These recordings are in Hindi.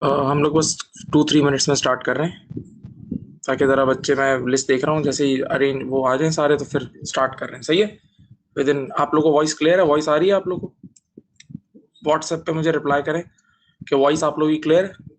हम लोग बस 2-3 मिनट्स में स्टार्ट कर रहे हैं, ताकि ज़रा बच्चे, मैं लिस्ट देख रहा हूँ, जैसे ही अरेंज वो आ जाए सारे तो फिर स्टार्ट कर रहे हैं। सही है। विद इन आप लोगों को वॉइस क्लियर है? वॉइस आ रही है आप लोगों को? व्हाट्सएप पे मुझे रिप्लाई करें कि वॉइस आप लोगों की क्लियर है।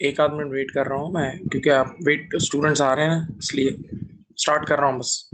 एक आध मिनट वेट कर रहा हूँ मैं, क्योंकि आप वेट स्टूडेंट्स आ रहे हैं, इसलिए स्टार्ट कर रहा हूँ बस।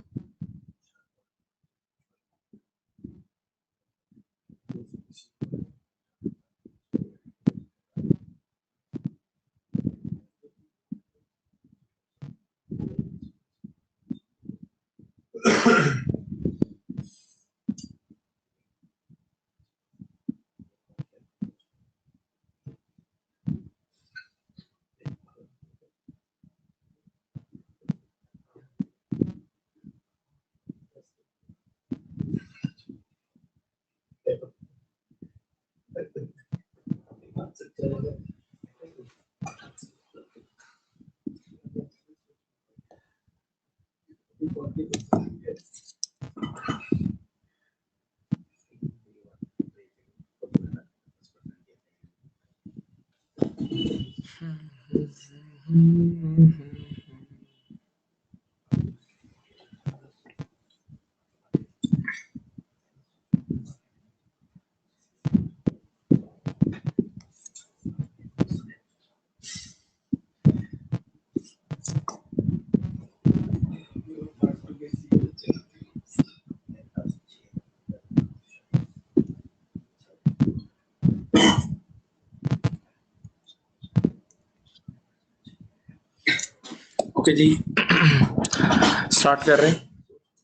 ओके जी, स्टार्ट कर रहे हैं।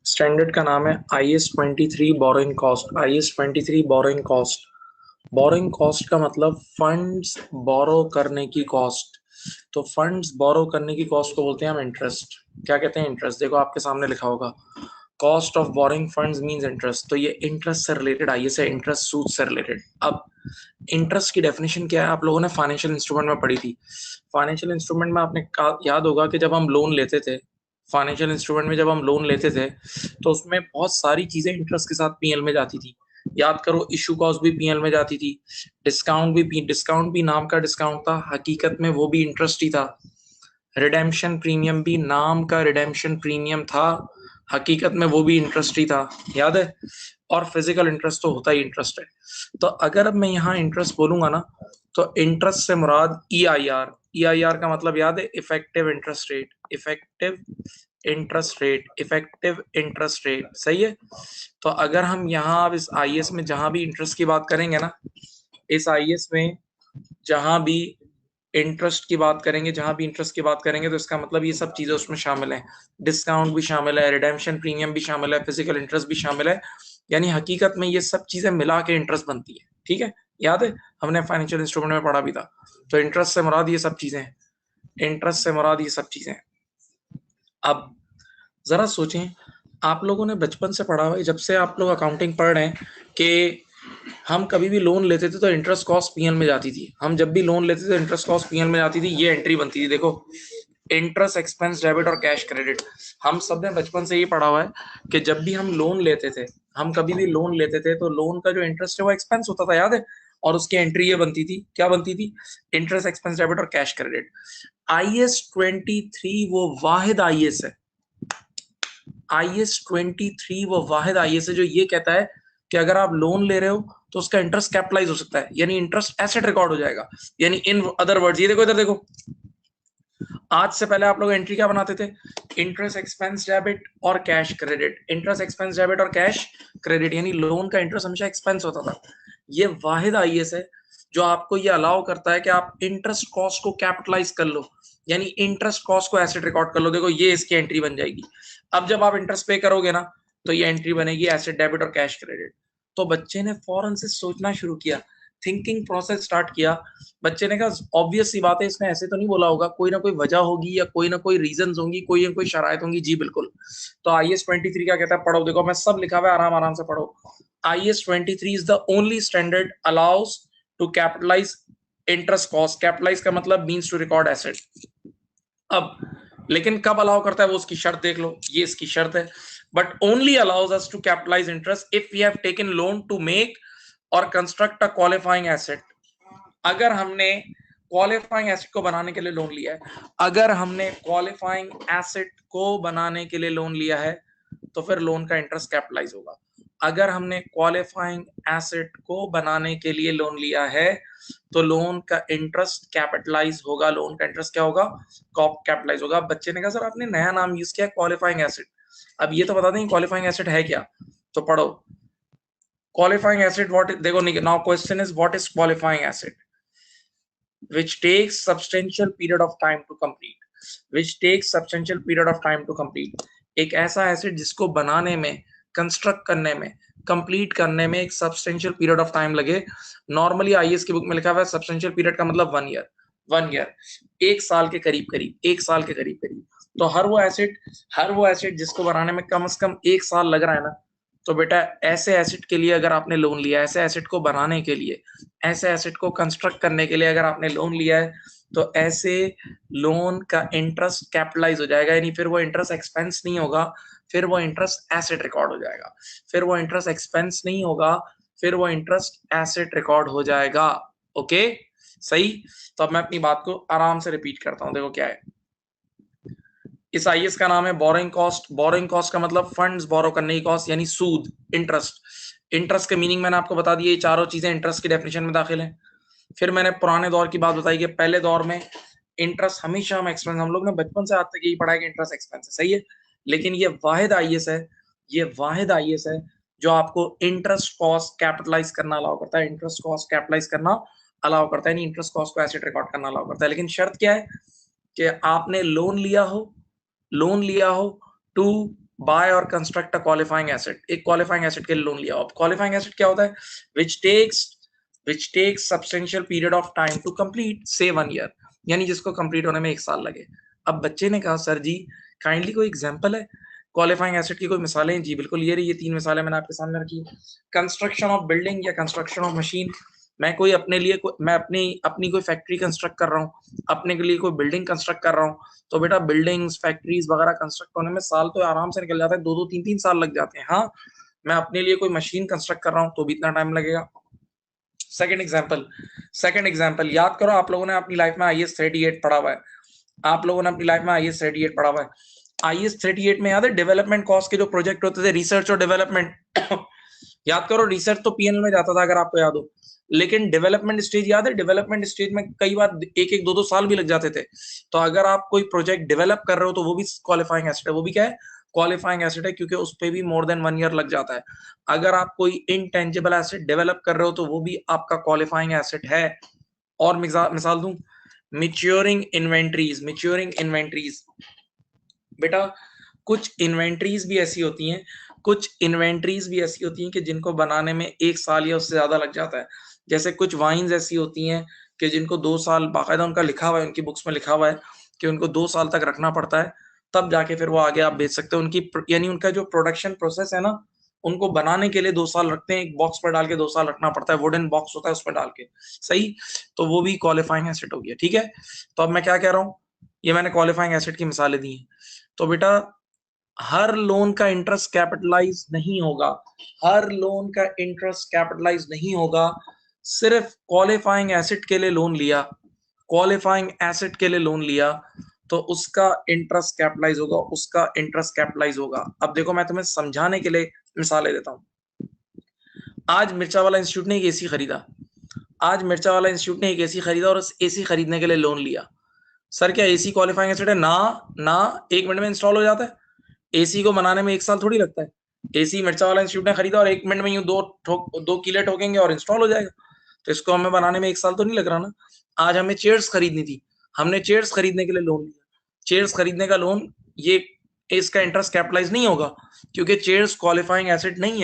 स्टैंडर्ड का नाम है IS-23 borrowing cost. IS-23 borrowing cost borrowing cost का मतलब फंड्स बोरो करने की कॉस्ट। तो फंड्स बोरो करने की कॉस्ट को बोलते हैं हम इंटरेस्ट। क्या कहते हैं? इंटरेस्ट। देखो आपके सामने लिखा होगा cost of boring funds means interest. तो ये इंटरेस्ट से रिलेटेड आई से इंटरेस्ट सूद से रिलेटेड। अब इंटरेस्ट की डेफिनेशन क्या है आप लोगों ने फाइनेंशियल इंस्ट्रूमेंट में पढ़ी थी। फाइनेंशियल इंस्ट्रूमेंट में आपने याद होगा कि जब हम लोन लेते थे, फाइनेंशियल इंस्ट्रूमेंट में जब हम लोन लेते थे तो उसमें बहुत सारी चीजें इंटरेस्ट के साथ पीएल में जाती थी। याद करो, इशू कॉस्ट भी पीएल में जाती थी, डिस्काउंट भी नाम का डिस्काउंट था, हकीकत में वो भी इंटरेस्ट ही था। रिडेम्पशन प्रीमियम भी नाम का रिडेम्पशन प्रीमियम था, हकीकत में वो भी इंटरेस्ट ही था। याद है? और फिजिकल इंटरेस्ट तो होता ही इंटरेस्ट है। तो अगर अब मैं यहाँ इंटरेस्ट बोलूंगा ना, तो इंटरेस्ट से मुराद EIR। EIR का मतलब याद है? Effective interest rate. Effective interest rate, effective interest rate, सही है। तो अगर हम यहाँ अब इस IS में जहां भी इंटरेस्ट की बात करेंगे ना, इस IS में जहां भी इंटरेस्ट की बात करेंगे, जहां भी इंटरेस्ट की बात करेंगे, तो इसका मतलब ये सब चीजें उसमें शामिल है। डिस्काउंट भी शामिल है, रिडेम्पशन प्रीमियम भी शामिल है, फिजिकल इंटरेस्ट भी शामिल है। यानी हकीकत में ये सब चीजें मिला के इंटरेस्ट बनती है। ठीक है, याद है? हमने फाइनेंशियल इंस्ट्रूमेंट में पढ़ा भी था। तो इंटरेस्ट से मुराद ये सब चीजें हैं। इंटरेस्ट से मुराद ये सब चीजें हैं। अब जरा सोचें, आप लोगों ने बचपन से पढ़ा हुआ है, जब से आप लोग अकाउंटिंग पढ़ रहे हैं, कि हम कभी भी लोन लेते थे तो इंटरेस्ट कॉस्ट पीएल में जाती थी। हम जब भी लोन लेते थे तो इंटरेस्ट कॉस्ट पीएल में जाती थी। ये एंट्री बनती थी, देखो, इंटरेस्ट एक्सपेंस डेबिट और कैश क्रेडिट। हम सब ने बचपन से ये पढ़ा हुआ है कि जब भी हम लोन लेते थे, हम कभी भी लोन लेते थे, तो लोन का जो इंटरेस्ट है वो एक्सपेंस होता था, याद है? और उसकी एंट्री ये बनती थी, क्या बनती थी? इंटरेस्ट एक्सपेंस डेबिट और कैश क्रेडिट। IS 23 वो वाहिद IS है, IS 23 वो वाहिद IS है जो ये कहता है कि अगर आप लोन ले रहे हो तो उसका इंटरेस्ट कैपिटलाइज हो सकता है, यानी इंटरेस्ट एसेट रिकॉर्ड हो जाएगा। यानी इन अदर वर्ड्स, ये देखो, इधर देखो, आज से पहले आप लोग एंट्री क्या बनाते थे? इंटरेस्ट एक्सपेंस डेबिट और cash credit. Interest expense debit और कैश क्रेडिट, यानी लोन का इंटरेस्ट हमेशा एक्सपेंस होता था। ये वाहिद IS है जो आपको ये अलाउ करता है कि आप इंटरेस्ट कॉस्ट को कैपिटलाइज कर लो, यानी इंटरेस्ट कॉस्ट को एसेट रिकॉर्ड कर लो। देखो, ये इसकी एंट्री बन जाएगी। अब जब आप इंटरेस्ट पे करोगे ना, तो ये एंट्री बनेगी एसेट डेबिट और कैश क्रेडिट। तो बच्चे ने फौरन से सोचना शुरू किया, थिंकिंग प्रोसेस स्टार्ट किया। बच्चे ने कहा ऑब्वियस सी बात है, इसने ऐसे तो नहीं बोला होगा, कोई ना कोई वजह होगी या कोई ना कोई रीजंस होंगी, कोई ना कोई शरायत होंगी। जी बिल्कुल। तो IS 23 क्या कहता है, पढ़ो, देखो मैं सब लिखा हुआ है, आराम आराम से पढ़ो। IS 23 is the only standard allows to capitalise interest cost. Capitalise का मतलब मींस टू रिकॉर्ड एसेट। अब लेकिन कब अलाउ करता है वो उसकी शर्त देख लो, ये इसकी शर्त है। But only allows us to capitalise interest if we have taken loan to make or construct a qualifying asset. अगर हमने क्वालिफाइंग एसेट को बनाने के लिए लोन लिया है, अगर हमने क्वालिफाइंग एसेट को बनाने के लिए लोन लिया है, तो फिर लोन का इंटरेस्ट कैपिटलाइज होगा। अगर हमने क्वालिफाइंग एसेट को बनाने के लिए लोन लिया है, तो लोन का इंटरेस्ट कैपिटलाइज होगा। लोन का इंटरेस्ट क्या होगा? कैपिटलाइज होगा। बच्चे ने कहा सर आपने नया नाम यूज किया, क्वालिफाइंग एसेट। अब ये तो बता दें क्वालिफाइंग एसेट है क्या। तो पढ़ो, क्वालिफाइंग एसेट व्हाट, देखो now question is what is qualifying asset? which takes substantial period of time to complete, एक ऐसा एसिड जिसको बनाने में, कंस्ट्रक्ट करने में, कंप्लीट करने में एक सब्सटेंशियल पीरियड ऑफ टाइम लगे। नॉर्मली IS की बुक में लिखा हुआ है सब्सटेंशियल पीरियड का मतलब 1 ईयर। 1 ईयर, 1 साल के करीब करीब, 1 साल के करीब करीब। तो हर वो एसिड जिसको बनाने में कम से कम 1 साल लग रहा है ना, तो बेटा ऐसे एसिड के लिए अगर आपने लोन लिया, ऐसे एसिड को बनाने के लिए, ऐसे एसेट को कंस्ट्रक्ट करने के लिए अगर आपने लोन लिया है, तो ऐसे लोन का इंटरेस्ट कैपिटलाइज हो जाएगा। यानी फिर वो इंटरेस्ट एक्सपेंस नहीं होगा, फिर वो इंटरेस्ट एसेट रिकॉर्ड हो जाएगा। फिर वो इंटरेस्ट एक्सपेंस नहीं होगा, फिर वो इंटरेस्ट एसेट रिकॉर्ड हो जाएगा। ओके, सही। तो अब मैं अपनी बात को आराम से रिपीट करता हूं, देखो क्या है। इस IS का नाम है बोरिंग कॉस्ट। बोरिंग कॉस्ट का मतलब फंड्स बोरो करने की कॉस्ट, यानी सूद, इंटरेस्ट। इंटरेस्ट के मीनिंग मैंने आपको बता दिया, ये चारों चीजें इंटरेस्ट की डेफिनेशन में दाखिल है। फिर मैंने पुराने दौर की बात बताई कि पहले दौर में इंटरेस्ट हमेशा हम एक्सपेंस, हम लोग ने बचपन से आज तक यही पढ़ा है कि इंटरेस्ट एक्सपेंस है, सही है। लेकिन ये वाहिद IS है, ये वाहिद IS है जो आपको इंटरेस्ट कॉस्ट कैपिटलाइज करना अलाउ करता है। इंटरेस्ट कॉस्ट कैपिटलाइज करना अलाउ करता है, नहीं इंटरेस्ट कॉस्ट को एसेट रिकॉर्ड करना अलाउ करता है। लेकिन शर्त क्या है? कि आपने लोन लिया हो टू बाय और कंस्ट्रक्ट अ क्वालिफाइंग एसेट। एक क्वालिफाइंग एसेट के लिए लोन लिया हो। अब क्वालिफाइंग एसेट क्या होता है? Which takes which takes substantial period of time to complete, say 1 year, यानी जिसको कंप्लीट होने में 1 साल लगे। अब बच्चे ने कहा सर जी काइंडली कोई एग्जांपल है क्वालिफाइंग एसिड की, कोई मिसालें? जी बिल्कुल, ये रही, ये 3 मिसालें मैंने आपके सामने रखी। कंस्ट्रक्शन ऑफ बिल्डिंग या कंस्ट्रक्शन ऑफ मशीन, मैं कोई अपने लिए मैं अपनी कोई फैक्ट्री कंस्ट्रक्ट कर रहा हूँ, अपने के लिए कोई बिल्डिंग कंस्ट्रक्ट कर रहा हूँ, तो बेटा बिल्डिंग्स फैक्ट्रीज वगैरह कंस्ट्रक्ट होने में साल तो आराम से निकल जाता है, 2-2 3-3 साल लग जाते हैं। हाँ, मैं अपने लिए कोई मशीन कंस्ट्रक्ट कर रहा हूँ तो भी इतना टाइम लगेगा। सेकंड एग्जांपल याद करो, आप लोगों ने अपनी लाइफ में IAS 38 पढ़ा हुआ है, आप लोगों ने अपनी लाइफ में IAS 38 पढ़ा हुआ है। IAS 38 में याद है डेवलपमेंट कॉस्ट के जो प्रोजेक्ट होते थे, रिसर्च और डेवलपमेंट याद करो, रिसर्च तो PNL में जाता था अगर आपको याद हो, लेकिन डेवलपमेंट स्टेज याद है? डेवलपमेंट स्टेज में कई बार 1-1 2-2 साल भी लग जाते थे। तो अगर आप कोई प्रोजेक्ट डेवलप कर रहे हो तो वो भी क्वालिफाइंग एसिड है। वो भी क्या है? क्वालिफाइंग एसिड है, क्योंकि उस पे भी मोर देन 1 ईयर लग जाता है। अगर आप कोई इनटेंजिबल एसिड डेवलप कर रहे हो तो वो भी आपका क्वालिफाइंग एसिड है। और मिसाल दूं, मैच्योरिंग इन्वेंटरीज, बेटा कुछ इन्वेंटरीज भी ऐसी होती हैं कि जिनको बनाने में 1 साल या उससे ज्यादा लग जाता है। जैसे कुछ वाइन्स ऐसी होती हैं कि जिनको 2 साल, बाकायदा उनका लिखा हुआ है, उनकी बुक्स में लिखा हुआ है कि उनको 2 साल तक रखना पड़ता है, तब जाके फिर वो आगे आप बेच सकते हो। उनकी यानी उनका जो प्रोडक्शन प्रोसेस है ना, उनको बनाने के लिए 2 साल रखते हैं, एक बॉक्स पर डाल के 2 साल रखना पड़ता है, वुडन बॉक्स होता है उसमें डाल के, सही? तो वो भी क्वालिफाइंग एसिड हो गया, ठीक है? तो अब मैं क्या कह रहा हूँ, ये मैंने क्वालिफाइंग एसिड की मिसालें दी हैं। तो बेटा हर लोन का इंटरेस्ट कैपिटलाइज नहीं होगा, सिर्फ क्वालिफाइंग एसिड के लिए लोन लिया तो उसका इंटरेस्ट कैपिटलाइज होगा। अब देखो मैं तुम्हें समझाने के लिए मिसालें देता हूं। आज मिर्चा वाला इंस्टीट्यूट ने एक एसी खरीदा और उस एसी खरीदने के लिए लोन लिया। सर क्या एसी क्वालिफाइंग एसिड है? ना 1 मिनट में इंस्टॉल हो जाता है। एसी को बनाने में 1 साल थोड़ी लगता है। एसी मिर्चा वाला इंस्टीट्यूट ने खरीदा और 1 मिनट में यूं 2 कीले ठोकेंगे और इंस्टॉल हो जाएगा। तो इसको हमें बनाने में 1 साल तो नहीं लग रहा ना। आज हमें चेयर्स खरीदनी थी, हमने चेयर्स खरीदने के लिए लोन लिया। चेयर्स खरीदने का लोन, ये इसका इंटरेस्ट कैपिटलाइज नहीं होगा, क्योंकि चेयर्स क्वालिफाइंग एसिड नहीं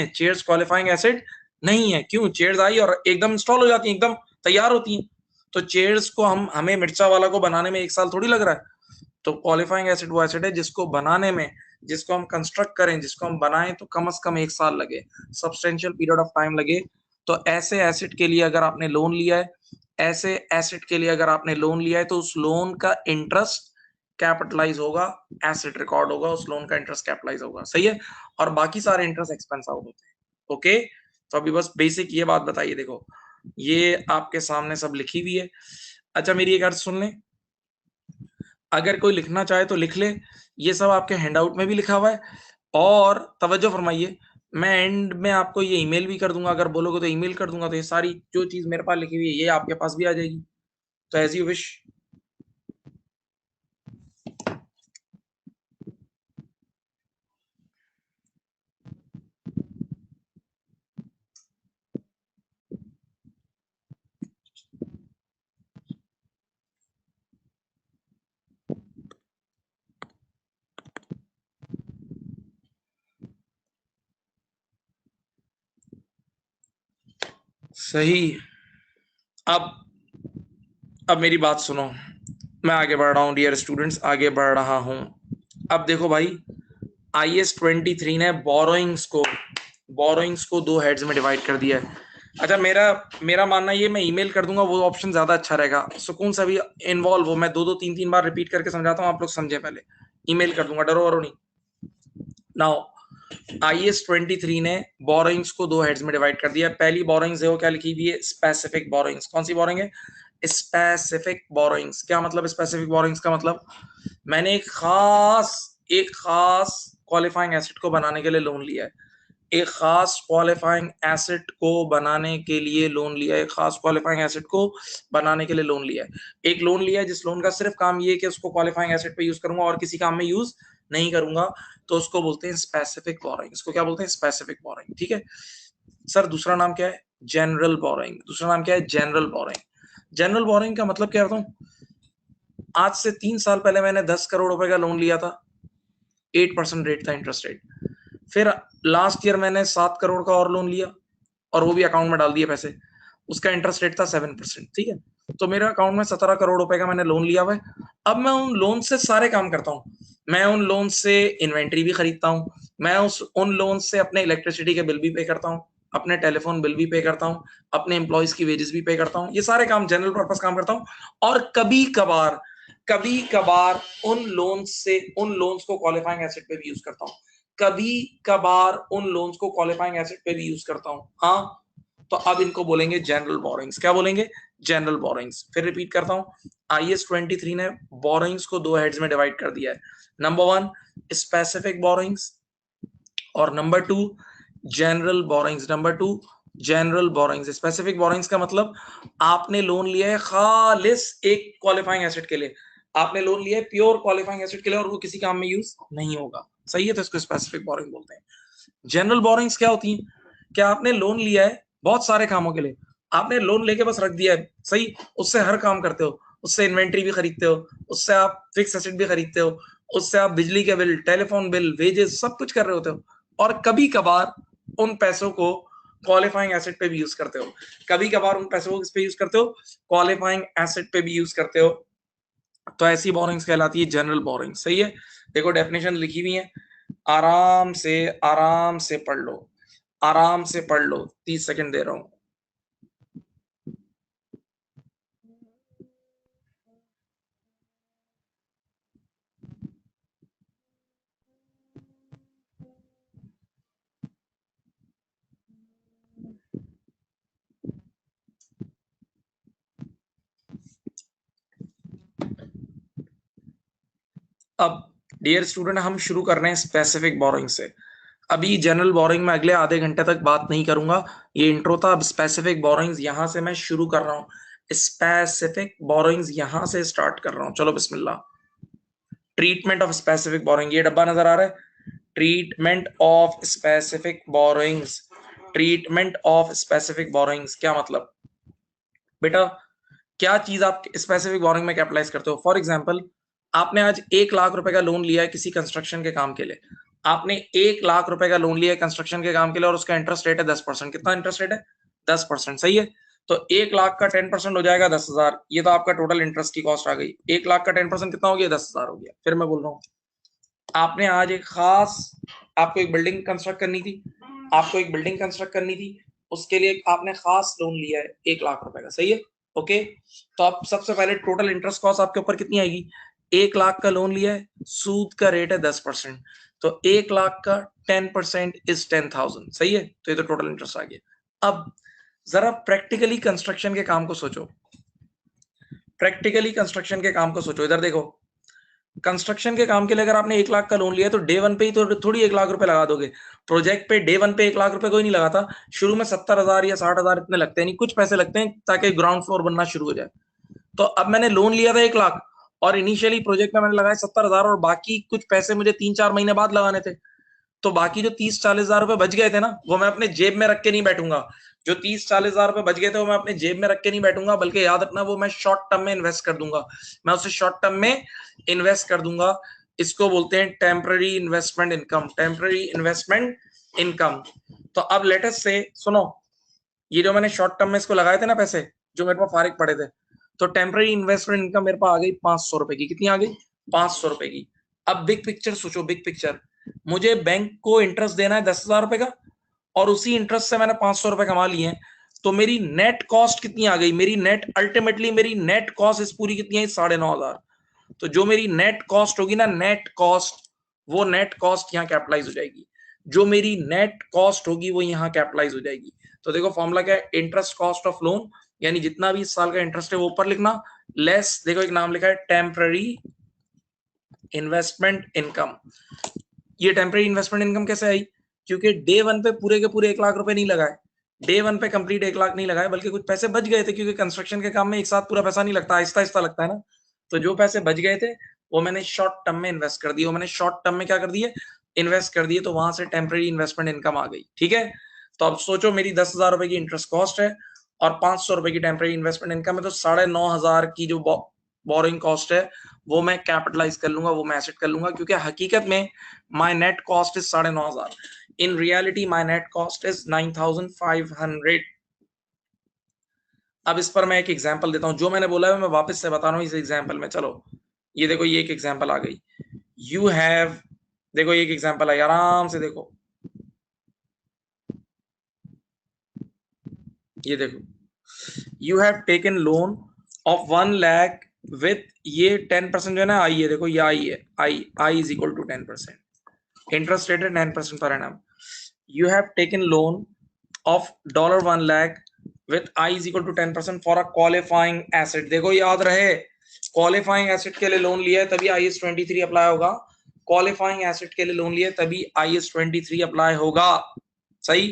है। क्यों? चेयर्स आई और एकदम इंस्टॉल हो जाती है, एकदम तैयार होती हैं। तो चेयर्स को हमें मिर्चा वाला को बनाने में 1 साल थोड़ी लग रहा है। तो क्वालिफाइंग एसिड वो एसिड है जिसको बनाने में, जिसको हम कंस्ट्रक्ट करें, जिसको हम बनाएं तो कम से कम 1 साल लगे, सब्सटेंशियल पीरियड ऑफ टाइम लगे। तो ऐसे एसिड के लिए अगर आपने लोन लिया है, तो उस लोन का इंटरेस्ट कैपिटलाइज होगा, एसिड रिकॉर्ड होगा, उस लोन का इंटरेस्ट कैपिटलाइज होगा, सही है? और बाकी सारे इंटरेस्ट एक्सपेंस आउट होते हैं। ओके, तो अभी बस बेसिक ये बात बताइए। देखो ये आपके सामने सब लिखी हुई है। अच्छा मेरी एक अर्ज सुन लें, अगर कोई लिखना चाहे तो लिख ले, ये सब आपके हैंडआउट में भी लिखा हुआ है। और तवज्जो फरमाइए, मैं एंड में आपको ये ईमेल भी कर दूंगा, अगर बोलोगे तो ईमेल कर दूंगा, तो ये सारी जो चीज मेरे पास लिखी हुई है ये आपके पास भी आ जाएगी। तो एज यू विश। सही। अब मेरी बात सुनो, मैं आगे बढ़ रहा हूँ डियर स्टूडेंट्स, आगे बढ़ रहा हूँ। अब देखो भाई, IAS 23 ने बोरोइंग्स को 2 हेड्स में डिवाइड कर दिया है। अच्छा मेरा मानना ये, मैं ईमेल कर दूंगा, वो ऑप्शन ज्यादा अच्छा रहेगा, सुकून से भी इन्वॉल्व हो। मैं 2-2 3-3 बार रिपीट करके समझाता हूँ, आप लोग समझे पहले। ईमेल कर दूंगा, डरो वरो नहीं। नाउ IAS 23 ने बोरोइंग्स को 2 हेड्स में डिवाइड कर दिया। पहली बोरोइंग्स है वो क्या लिखी हुई है? Specific borrowings. कौन सी बोरोइंग है? Specific borrowings. क्या मतलब स्पेसिफिक बोरोइंग्स का? मतलब मैंने एक खास क्वालिफाइंग एसिड को बनाने के लिए लोन लिया है, एक खास क्वालिफाइंग एसिड को बनाने के लिए लोन लिया है, एक खास क्वालिफाइंग एसिड को बनाने के लिए लोन लिया है। एक लोन लिया है जिस लोन का सिर्फ काम ये है कि उसको क्वालिफाइंग एसिड पे यूज करूंगा और किसी काम में यूज नहीं करूंगा, तो उसको बोलते हैं स्पेसिफिक बोरोइंग। इसको क्या बोलते हैं? स्पेसिफिक बोरोइंग, ठीक है? सर दूसरा नाम क्या है? General borrowing. दूसरा नाम क्या है? General borrowing. जनरल बोरोइंग का मतलब क्या बताऊं? आज से 3 साल पहले मैंने 10 करोड़ रुपए का लोन लिया था, 8% रेट था, इंटरेस्ट रेट। फिर लास्ट ईयर मैंने 7 करोड़ का और लोन लिया और वो भी अकाउंट में डाल दिए पैसे। उसका इंटरेस्ट रेट था 7%, ठीक है। तो मेरे अकाउंट में 17 करोड़ रुपए का मैंने लोन लिया हुआ है। अब मैं उन लोन से सारे काम करता हूँ। मैं उन लोन से इन्वेंट्री भी खरीदता हूँ, मैं उन लोन से अपने इलेक्ट्रिसिटी के बिल भी पे करता हूँ, अपने टेलीफोन बिल भी पे करता हूँ, अपने एम्प्लॉइज की वेजेस भी पे करता हूँ, ये सारे काम जनरल पर्पस काम करता हूँ। और कभी कभार उन लोन्स को क्वालिफाइंग एसेट पे भी यूज करता हूँ, कभी कभार उन लोन्स को क्वालिफाइंग एसेट पे भी यूज करता हूँ। हाँ, तो अब इनको बोलेंगे जनरल बोरिंग्स। क्या बोलेंगे? General borrowings. फिर रिपीट करता हूं, IAS 23 ने बोरिंग्स को दो हेड्स में डिवाइड कर दिया है। नंबर 1 स्पेसिफिक बोरिंग्स और number 2 general borrowings. Number 2 general borrowings. Specific borings का मतलब आपने लोन लिया है खालिस एक क्वालिफाइंग एसेट के लिए, आपने लोन लिया है प्योर क्वालिफाइंग एसेट के लिए और वो किसी काम में यूज नहीं होगा, सही है, तो इसको स्पेसिफिक बोरिंग बोलते हैं। जनरल बोरिंग्स क्या होती है? क्या आपने लोन लिया है बहुत सारे कामों के लिए, आपने लोन लेके बस रख दिया है, सही, उससे हर काम करते हो, उससे इन्वेंट्री भी खरीदते हो, उससे आप फिक्स एसेट भी खरीदते हो, उससे आप बिजली के बिल, टेलीफोन बिल, वेजेस सब कुछ कर रहे होते हो, और कभी कभार उन पैसों को क्वालिफाइंग एसेट पे भी यूज करते हो। कभी कभार उन पैसों को किस पे यूज करते हो? क्वालिफाइंग एसेट पे भी यूज करते हो। तो ऐसी बोरिंग्स कहलाती है जनरल बोरिंग, सही है। देखो डेफिनेशन लिखी हुई है, आराम से पढ़ लो, आराम से पढ़ लो, 30 सेकंड दे रहा हूं। अब डियर स्टूडेंट, हम शुरू कर रहे हैं स्पेसिफिक बोरिंग से। अभी जनरल बोरिंग में अगले आधे घंटे तक बात नहीं करूंगा, ये इंट्रो था। अब स्पेसिफिक बोरिंग्स यहां से मैं शुरू कर रहा हूं, स्पेसिफिक बोरिंग्स यहां से स्टार्ट कर रहा हूं। चलो बिस्मिल्लाह। ट्रीटमेंट ऑफ स्पेसिफिक बोरिंग, ये डब्बा नजर आ रहा है, treatment of specific borings. Treatment of specific borings क्या मतलब? बेटा, क्या चीज आप स्पेसिफिक बोरिंग में कैपिटलाइज करते हो? फॉर एग्जांपल, आपने आज 1 लाख रुपए का लोन लिया है किसी कंस्ट्रक्शन के काम के लिए, आपने 1 लाख रुपए का लोन लिया है कंस्ट्रक्शन के काम के लिए और उसका इंटरेस्ट रेट है 10%। कितना इंटरेस्ट रेट है? 10%, सही है। तो 1 लाख का 10% हो जाएगा 10,000, ये तो आपका टोटल इंटरेस्ट की कॉस्ट आ गई। 1 लाख का 10% कितना हो गया? 10,000 हो गया। फिर मैं बोल रहा हूँ, आपने आज आपको एक बिल्डिंग कंस्ट्रक्ट करनी थी, आपको एक बिल्डिंग कंस्ट्रक्ट करनी थी, उसके लिए आपने खास लोन लिया है 1 लाख रुपए का, सही है, ओके। तो आप सबसे पहले टोटल इंटरेस्ट कॉस्ट आपके ऊपर कितनी आएगी? 1 लाख का लोन लिया है, सूद का रेट है 10%, तो 1 लाख का 10% इज 10,000, सही है। तो ये तो टोटल इंटरेस्ट आ गया। अब जरा प्रैक्टिकली कंस्ट्रक्शन के काम को सोचो, प्रैक्टिकली कंस्ट्रक्शन के काम को सोचो। इधर देखो, कंस्ट्रक्शन के काम के लिए अगर आपने 1 लाख का लोन लिया तो डे वन पे ही तो थोड़ी 1 लाख रुपए लगा दोगे। प्रोजेक्ट पे डे वन पे 1 लाख रुपए कोई नहीं लगाता, शुरू में 70,000 या 60,000 इतने लगते हैं, नहीं कुछ पैसे लगते हैं ताकि ग्राउंड फ्लोर बनना शुरू हो जाए। तो अब मैंने लोन लिया था 1 लाख और इनिशियली प्रोजेक्ट में मैंने लगाया 70,000 और बाकी कुछ पैसे मुझे 3-4 महीने बाद लगाने थे। तो बाकी जो 30-40 हजार रुपए बच गए थे ना, वो मैं अपने जेब में रख के नहीं बैठूंगा। जो 30-40 हजार रुपए बच गए थे वो मैं अपने जेब में रख के नहीं बैठूंगा, बल्कि याद रखना वो मैं शॉर्ट टर्म में इन्वेस्ट कर दूंगा, मैं उसे शॉर्ट टर्म में इन्वेस्ट कर दूंगा। इसको बोलते हैं temporary investment income, temporary investment income. तो अब लेटेस्ट से सुनो, ये जो मैंने शॉर्ट टर्म में इसको लगाए थे ना पैसे, जो मेरे पास फारिग पड़े थे, तो टेम्पररी इन्वेस्टमेंट इनकम मेरे पास आ गई 500 रुपए की। कितनी आ गई? 500 रुपए की। अब बिग पिक्चर सोचो, बिग पिक्चर, मुझे बैंक को इंटरेस्ट देना है 10,000 रुपए का और उसी इंटरेस्ट से मैंने 500 रुपए कमा लिए हैं, तो मेरी नेट कॉस्ट कितनी आ गई? मेरी नेट अल्टीमेटली मेरी नेट कॉस्ट इस पूरी कितनी है? 9,500। तो जो मेरी नेट कॉस्ट होगी ना, नेट कॉस्ट, वो नेट कॉस्ट यहाँ कैपिटलाइज हो जाएगी, जो मेरी नेट कॉस्ट होगी वो यहाँ कैपिटलाइज हो जाएगी। तो देखो फॉर्मूला क्या है, इंटरेस्ट कॉस्ट ऑफ लोन, यानी जितना भी इस साल का इंटरेस्ट है वो ऊपर लिखना, लेस, देखो एक नाम लिखा है टेम्पररी इन्वेस्टमेंट इनकम। ये टेम्पररी इन्वेस्टमेंट इनकम कैसे आई? क्योंकि डे वन पे पूरे के पूरे 1 लाख रुपए नहीं लगाए, डे वन पे कंप्लीट 1 लाख नहीं लगाए, बल्कि कुछ पैसे बच गए थे, क्योंकि कंस्ट्रक्शन के काम में एक साथ पूरा पैसा नहीं लगता, आहिस्ता आहिस्ता लगता है ना। तो जो पैसे बच गए थे वो मैंने शॉर्ट टर्म में इन्वेस्ट कर दिए, वो मैंने शॉर्ट टर्म में क्या कर दिए? इन्वेस्ट कर दिए, तो वहां से टेम्पररी इन्वेस्टमेंट इनकम आ गई, ठीक है। तो अब सोचो, मेरी 10,000 रुपए की इंटरेस्ट कॉस्ट है और 500 रुपए की टेम्पररी इन्वेस्टमेंट इनकम है, तो 9,500 की जो बोरिंग कॉस्ट है वो मैं कैपिटलाइज कर लूंगा, वो मैं एसेट कर लूंगा, क्योंकि हकीकत में my net cost is 9,500, in reality my net cost is 9,500। अब इस पर मैं एक एग्जांपल देता हूं, जो मैंने बोला है मैं वापस से बता रहा हूं इस एग्जांपल में। चलो ये देखो, ये एक एग्जांपल आ गई। यू हैव, देखो ये एक एग्जांपल आई, आराम से देखो, ये देखो, you have taken loan of 1 lakh with, ये 10% जो है ना, आई है, देखो ये आई है, I is equal to 10%, interest rate है 9% per annum. You have taken loan of $1 lakh with I is equal to 10% for a qualifying asset. देखो याद रहे, क्वालिफाइंग एसेट के लिए लोन लिया है तभी IS-23 अप्लाई होगा, क्वालिफाइंग एसेट के लिए लोन लिया है तभी IS-23 अप्लाई होगा, सही।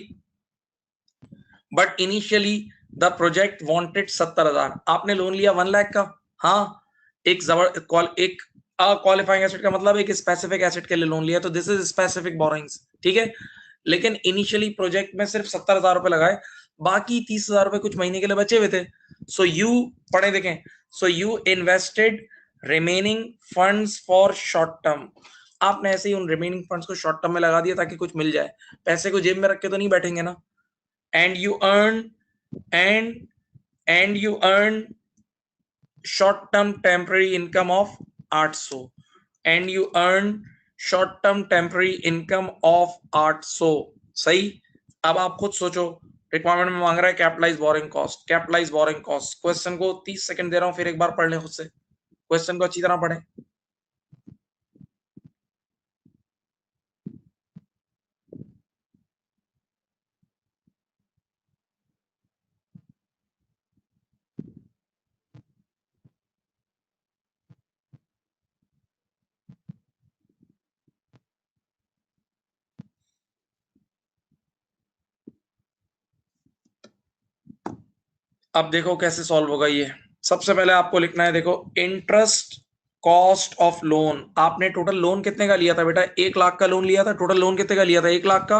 But initially the project wanted 70,000, आपने लोन लिया 1 लाख का, हाँ, एक क्वालिफाइंग एसेट का मतलब एक स्पेसिफिक एसेट के लिए लोन लिया, तो दिस इज स्पेसिफिक बोरोइंग्स, ठीक है। लेकिन इनिशियली प्रोजेक्ट में सिर्फ 70,000 रुपए लगाए, बाकी 30,000 रुपए कुछ महीने के लिए बचे हुए थे। सो यू, पढ़े देखें, so you invested remaining funds for short term, आपने ऐसे ही उन रिमेनिंग फंड्स को शॉर्ट टर्म में लगा दिया ताकि कुछ मिल जाए, पैसे को जेब में रख के तो नहीं बैठेंगे ना। and you earn and you earn short term temporary income of 800, and you earn short term temporary income of 800, सही। अब आप खुद सोचो, रिक्वायरमेंट में मांग रहा है capitalise borrowing cost, capitalise borrowing cost, question को 30 सेकंड दे रहा हूं, फिर एक बार पढ़ लें खुद से, क्वेश्चन को अच्छी तरह पढ़ें। अब देखो कैसे सॉल्व होगा ये। सबसे पहले आपको लिखना है, देखो, इंटरेस्ट कॉस्ट ऑफ लोन, आपने टोटल लोन कितने का लिया था बेटा, 1 लाख का लोन लिया था, टोटल लोन कितने का लिया था, 1 लाख का,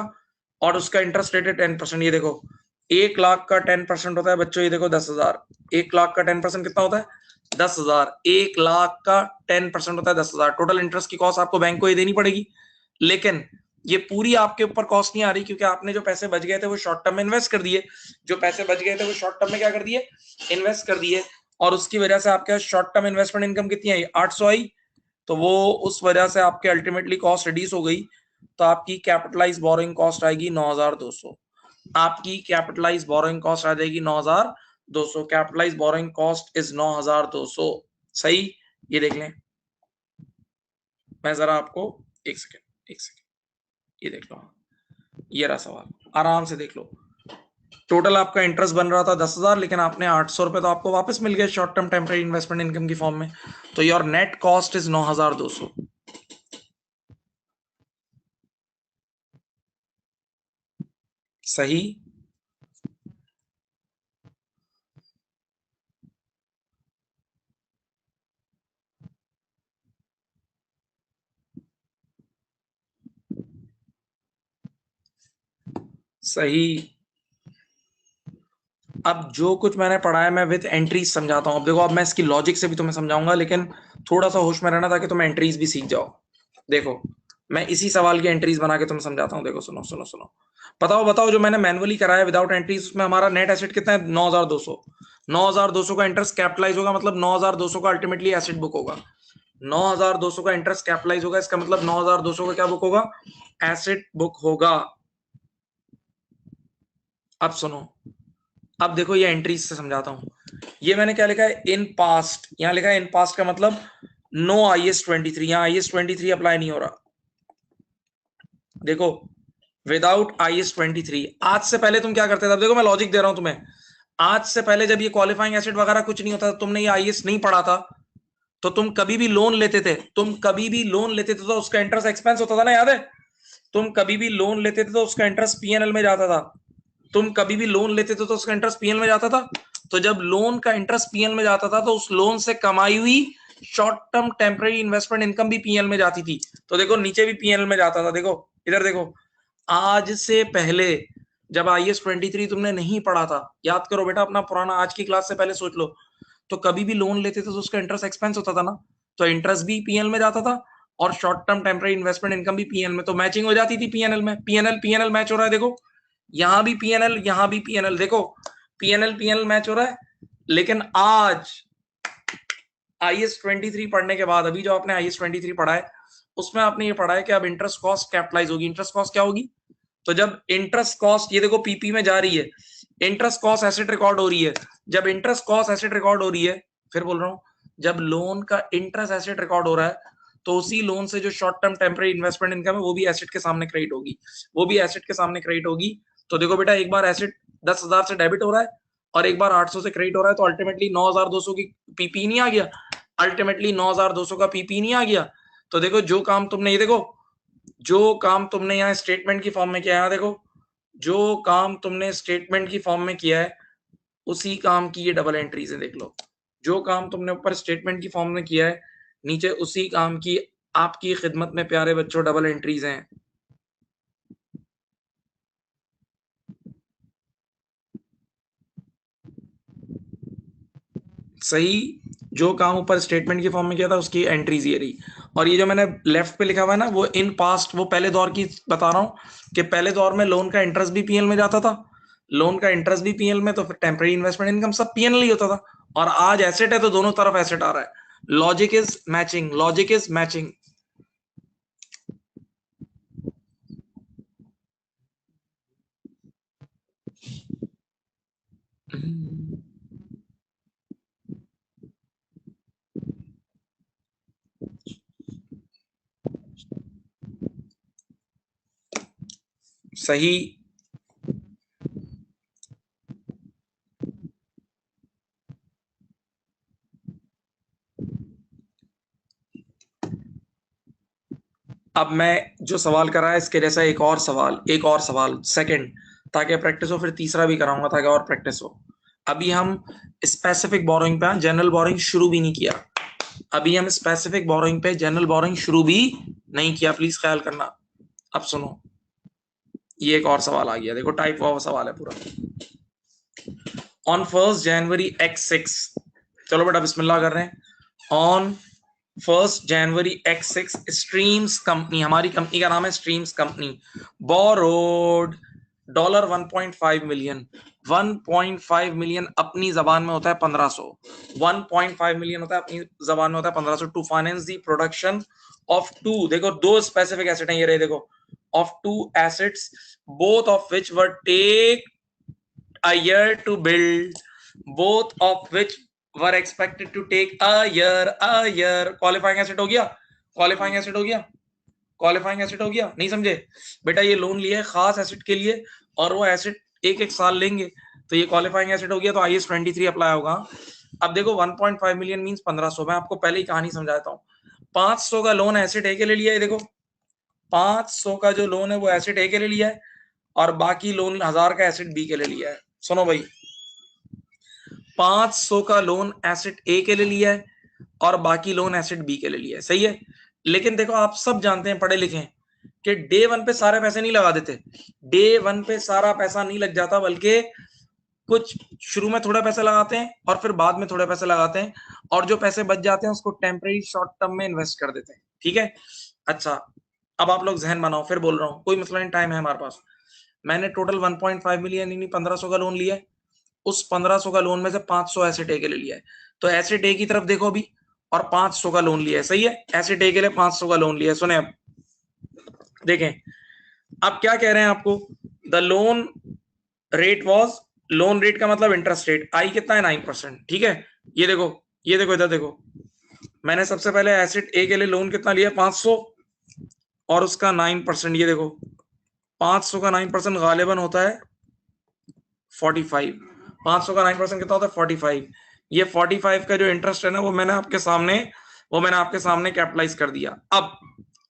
और उसका इंटरेस्ट रेट है 10%। ये देखो 1 लाख का 10% होता है बच्चों, ये देखो 10,000, 1 लाख का 10% कितना होता है, 10,000, 1 लाख का 10% होता है 10,000, टोटल इंटरेस्ट की कॉस्ट आपको बैंक को ये देनी पड़ेगी। लेकिन ये पूरी आपके ऊपर कॉस्ट नहीं आ रही, क्योंकि आपने जो पैसे बच गए थे वो शॉर्ट टर्म में इन्वेस्ट कर दिए, जो पैसे बच गए थे वो शॉर्ट टर्म में क्या कर दिए, इन्वेस्ट कर दिए, और उसकी वजह से आपके शॉर्ट टर्म इन्वेस्टमेंट इनकम कितनी आई, 800 आई, तो वो उस वजह से आपके अल्टीमेटली कॉस्ट रिड्यूस हो गई, तो आपकी कैपिटलाइज बोरोइंग कॉस्ट आएगी 9,200, आपकी कैपिटलाइज बोरोइंग कॉस्ट आ जाएगी 9,200, कैपिटलाइज बोरोइंग कॉस्ट इज 9,200, सही। ये देख लें, मैं जरा आपको एक सेकेंड ये देख लो, ये रहा सवाल, आराम से देख लो। टोटल आपका इंटरेस्ट बन रहा था 10,000, लेकिन आपने 800 रुपए तो आपको वापस मिल गए short term temporary investment income की फॉर्म में, तो योर नेट कॉस्ट इज 9,200, सही। सही। अब जो कुछ मैंने पढ़ा है मैं विद एंट्रीज समझाता हूं। अब देखो, अब मैं इसकी लॉजिक से भी तुम्हें समझाऊंगा, लेकिन थोड़ा सा होश में रहना ताकि तुम एंट्रीज भी सीख जाओ। देखो, मैं इसी सवाल की एंट्रीज बना के तुम्हें समझाता हूं। देखो, सुनो सुनो सुनो, बताओ बताओ, जो मैंने मैनुअली कराया विदाउट एंट्रीज, उसमें हमारा नेट एसेट कितना है, 9,200, 9,200 का इंटरेस्ट कैपिटलाइज होगा, मतलब 9,200 का अल्टीमेटली एसेट बुक होगा, 9,200 का इंटरेस्ट कैपिटलाइज होगा, इसका मतलब 9,200 का क्या बुक होगा, एसेट बुक होगा। अब सुनो, अब देखो ये एंट्रीज से समझाता हूं। ये मैंने क्या लिखा है, इन पास्ट, यहां लिखा है इन पास्ट का मतलब नो IS-23, यहां IS-23 अप्लाई नहीं हो रहा। देखो, विदाउट IS-23, आज से पहले तुम क्या करते थे, अब देखो मैं लॉजिक दे रहा हूं तुम्हें, आज से पहले जब ये क्वालिफाइंग एसिड वगैरह कुछ नहीं होता था, तुमने ये IS नहीं पढ़ा था, तो तुम कभी भी लोन लेते थे, तुम कभी भी लोन लेते थे तो उसका इंटरेस्ट एक्सपेंस होता था ना, याद है, तुम कभी भी लोन लेते थे तो उसका इंटरेस्ट पीएनएल में जाता था, तुम कभी भी लोन लेते थे तो उसका इंटरेस्ट पीएल में जाता था। तो जब लोन का इंटरेस्ट पीएल में जाता था, तो उस लोन से कमाई हुई short term temporary investment income भी पीएल में जाती थी। तो देखो नीचे भी पीएल में जाता था, देखो इधर देखो, आज से पहले जब IS-23 तुमने नहीं पढ़ा था, याद करो बेटा अपना पुराना, आज की क्लास से पहले सोच लो, तो कभी भी लोन लेते थे तो उसका इंटरेस्ट एक्सपेंस होता था ना, तो इंटरेस्ट भी पीएल में जाता था और short term temporary investment income भी पीएल में, तो मैचिंग हो जाती थी पीएनएल में, पीएनएल पीएनएल मैच हो रहा है, देखो यहां भी पीएनएल, यहां भी पीएनएल, देखो पीएनएल पीएनएल मैच हो रहा है, लेकिन आज IAS 23 पढ़ने के बाद, अभी जो आपने IAS 23 पढ़ा है उसमें आपने ये पढ़ा है कि अब इंटरेस्ट कॉस्ट कैपिटलाइज होगी। इंटरेस्ट कॉस्ट क्या होगी? तो जब इंटरेस्ट कॉस्ट, ये देखो पीपी में जा रही है, इंटरेस्ट कॉस्ट एसेट रिकॉर्ड हो रही है। जब इंटरेस्ट कॉस्ट एसेट रिकॉर्ड हो रही है, फिर बोल रहा हूं, जब लोन का इंटरेस्ट एसेट रिकॉर्ड हो रहा है, तो उसी लोन से जो short term temporary investment income है वो भी एसेट के सामने क्रेडिट होगी, वो भी एसेट के सामने क्रेडिट होगी। तो देखो बेटा, एक बार एसेट 10,000 से डेबिट हो रहा है और एक बार 800 से क्रेडिट हो रहा है, तो अल्टीमेटली 9,200 की पीपी नहीं आ गया? अल्टीमेटली 9,200 का पीपी नहीं आ गया? तो देखो जो काम तुमने, ये देखो जो काम तुमने यहाँ स्टेटमेंट की फॉर्म में किया है, देखो जो काम तुमने स्टेटमेंट की फॉर्म में किया है उसी काम की ये डबल एंट्रीज है। देख लो, जो काम तुमने ऊपर स्टेटमेंट की फॉर्म में किया है, नीचे उसी काम की आपकी खिदमत में प्यारे बच्चों डबल एंट्रीज हैं। सही, जो काम ऊपर स्टेटमेंट की फॉर्म में किया था उसकी एंट्रीज ये रही। और ये जो मैंने लेफ्ट पे लिखा हुआ है ना, वो इन पास्ट, वो पहले दौर की बता रहा हूं कि पहले दौर में लोन का इंटरेस्ट भी पीएल में जाता था, लोन का इंटरेस्ट भी पीएल में, तो फिर टेम्पररी इन्वेस्टमेंट इनकम सब पीएल ही होता था। और आज एसेट है तो दोनों तरफ एसेट आ रहा है। Logic is matching, logic is matching. सही। अब मैं जो सवाल कर रहा है इसके जैसा एक और सवाल, एक और सवाल सेकंड, ताकि प्रैक्टिस हो, फिर तीसरा भी कराऊंगा ताकि और प्रैक्टिस हो। अभी हम स्पेसिफिक बोरोइंग पे, जनरल बोरोइंग शुरू भी नहीं किया। अभी हम स्पेसिफिक बोरोइंग पे, जनरल बोरोइंग शुरू भी नहीं किया, प्लीज ख्याल करना। अब सुनो, ये एक और सवाल आ गया, देखो टाइप ऑफ सवाल है पूरा। ऑन 1 जनवरी X6, चलो बेटा बिस्मिल्लाह कर रहे हैं। On 1 January X6 streams company, हमारी कंपनी का नाम है Streams company, borrowed $1.5 million. 1.5 million अपनी जबान में होता है 1500। 1.5 मिलियन होता है अपनी जबान में होता है 1500 to finance the production of two, देखो दो स्पेसिफिक एसेट हैं ये रहे, देखो of two assets both of which were take a year to build, both of which were expected to take a year. Qualifying asset हो गया, क्वालिफाइंग एसेट हो गया, क्वालिफाइंग एसेट हो गया, नहीं समझे बेटा? ये लोन लिया है खास एसेट के लिए और वो एसेट एक एक साल लेंगे, तो ये क्वालिफाइंग एसेट हो गया, तो IAS 23 अप्लाई होगा। अब देखो 1.5 मिलियन मींस 1500, मैं आपको पहले ही कहानी समझाता हूँ। 500 का लोन एसेट ए के लिए लिया है, देखो 500 का जो लोन है वो एसेट ए के लिए लिया है, और बाकी लोन 1000 का एसेट बी के लिए लिया है। सुनो भाई, 500 का लोन एसेट ए के लिए लिया है और बाकी लोन एसेट बी के लिए लिया है, सही है। लेकिन देखो आप सब जानते हैं, पढ़े लिखे हैं, कि डे वन पे सारे पैसे नहीं लगा देते। डे वन पे सारा पैसा नहीं लग जाता, बल्कि कुछ शुरू में थोड़ा पैसा लगाते हैं और फिर बाद में थोड़े पैसे लगाते हैं, और जो पैसे बच जाते हैं उसको टेम्पररी शॉर्ट टर्म में इन्वेस्ट कर देते हैं, ठीक है। अच्छा, अब आप लोग जहन बनाओ, फिर बोल रहा हूं, कोई मसला नहीं, टाइम है हमारे पास। मैंने टोटल 1.5 मिलियन यानी 1500 का लोन लिया है। उस 1500 का लोन में से 500 एसेट ए के लिए लिया है, तो एसेट ए की तरफ देखो अभी, और 500 का लोन लिया है, सही है। एसेट ए के लिए 500 का लोन लिया है। सुने अब देखें, अब क्या कह रहे हैं आपको, the loan rate was, loan rate का मतलब इंटरेस्ट रेट, आई कितना है 9%, ठीक है। ये देखो, ये देखो, इधर देखो, मैंने सबसे पहले एसेट ए के लिए लोन कितना लिया, 500, और उसका 9%, ये देखो 500 का 9% गालिबन होता है 45। 500 का 9% कितना होता है 45। ये 45 का जो इंटरेस्ट है ना, वो मैंने आपके सामने कैपिटलाइज कर दिया। अब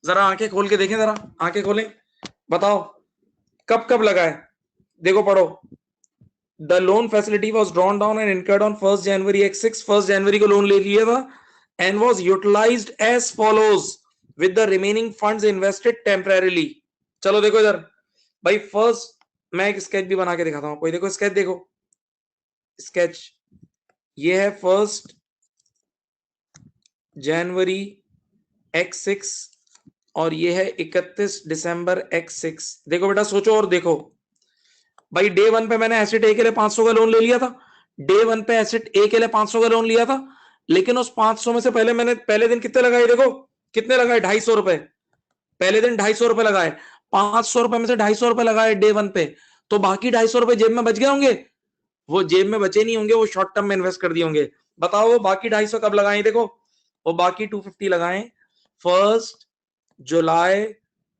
जरा आंखें खोल के देखें, जरा आंखें खोलें, बताओ कब कब लगा है, देखो पढ़ो। The loan facility was drawn down and incurred on 1 January X6, 1 जनवरी को लोन ले लिया था, and was utilised as follows with the remaining funds invested temporarily. चलो देखो इधर भाई, फर्स्ट मैं एक स्केच भी बना के दिखाता हूं, कोई देखो स्केच, देखो स्केच, ये है 1 जनवरी X6 और ये है 31 दिसंबर X6। देखो बेटा सोचो और देखो भाई, डे वन पे मैंने एसेट ए के लिए 500 का लोन ले लिया था, डे वन पे एसेट ए के लिए 500 का लोन लिया था, लेकिन उस 500 में से मैंने पहले दिन कितने लगाए, देखो कितने लगाए, 250 रुपए। पहले दिन 250 रुपए लगाए, 500 रुपए में से 250 रुपए लगाए डे वन पे, तो बाकी 250 रुपए जेब में बच गए होंगे? वो जेब में बचे नहीं होंगे, वो शॉर्ट टर्म में इन्वेस्ट कर दिए होंगे। बताओ वो बाकी 250 कब लगाए? देखो वो बाकी 250 लगाए 1 जुलाई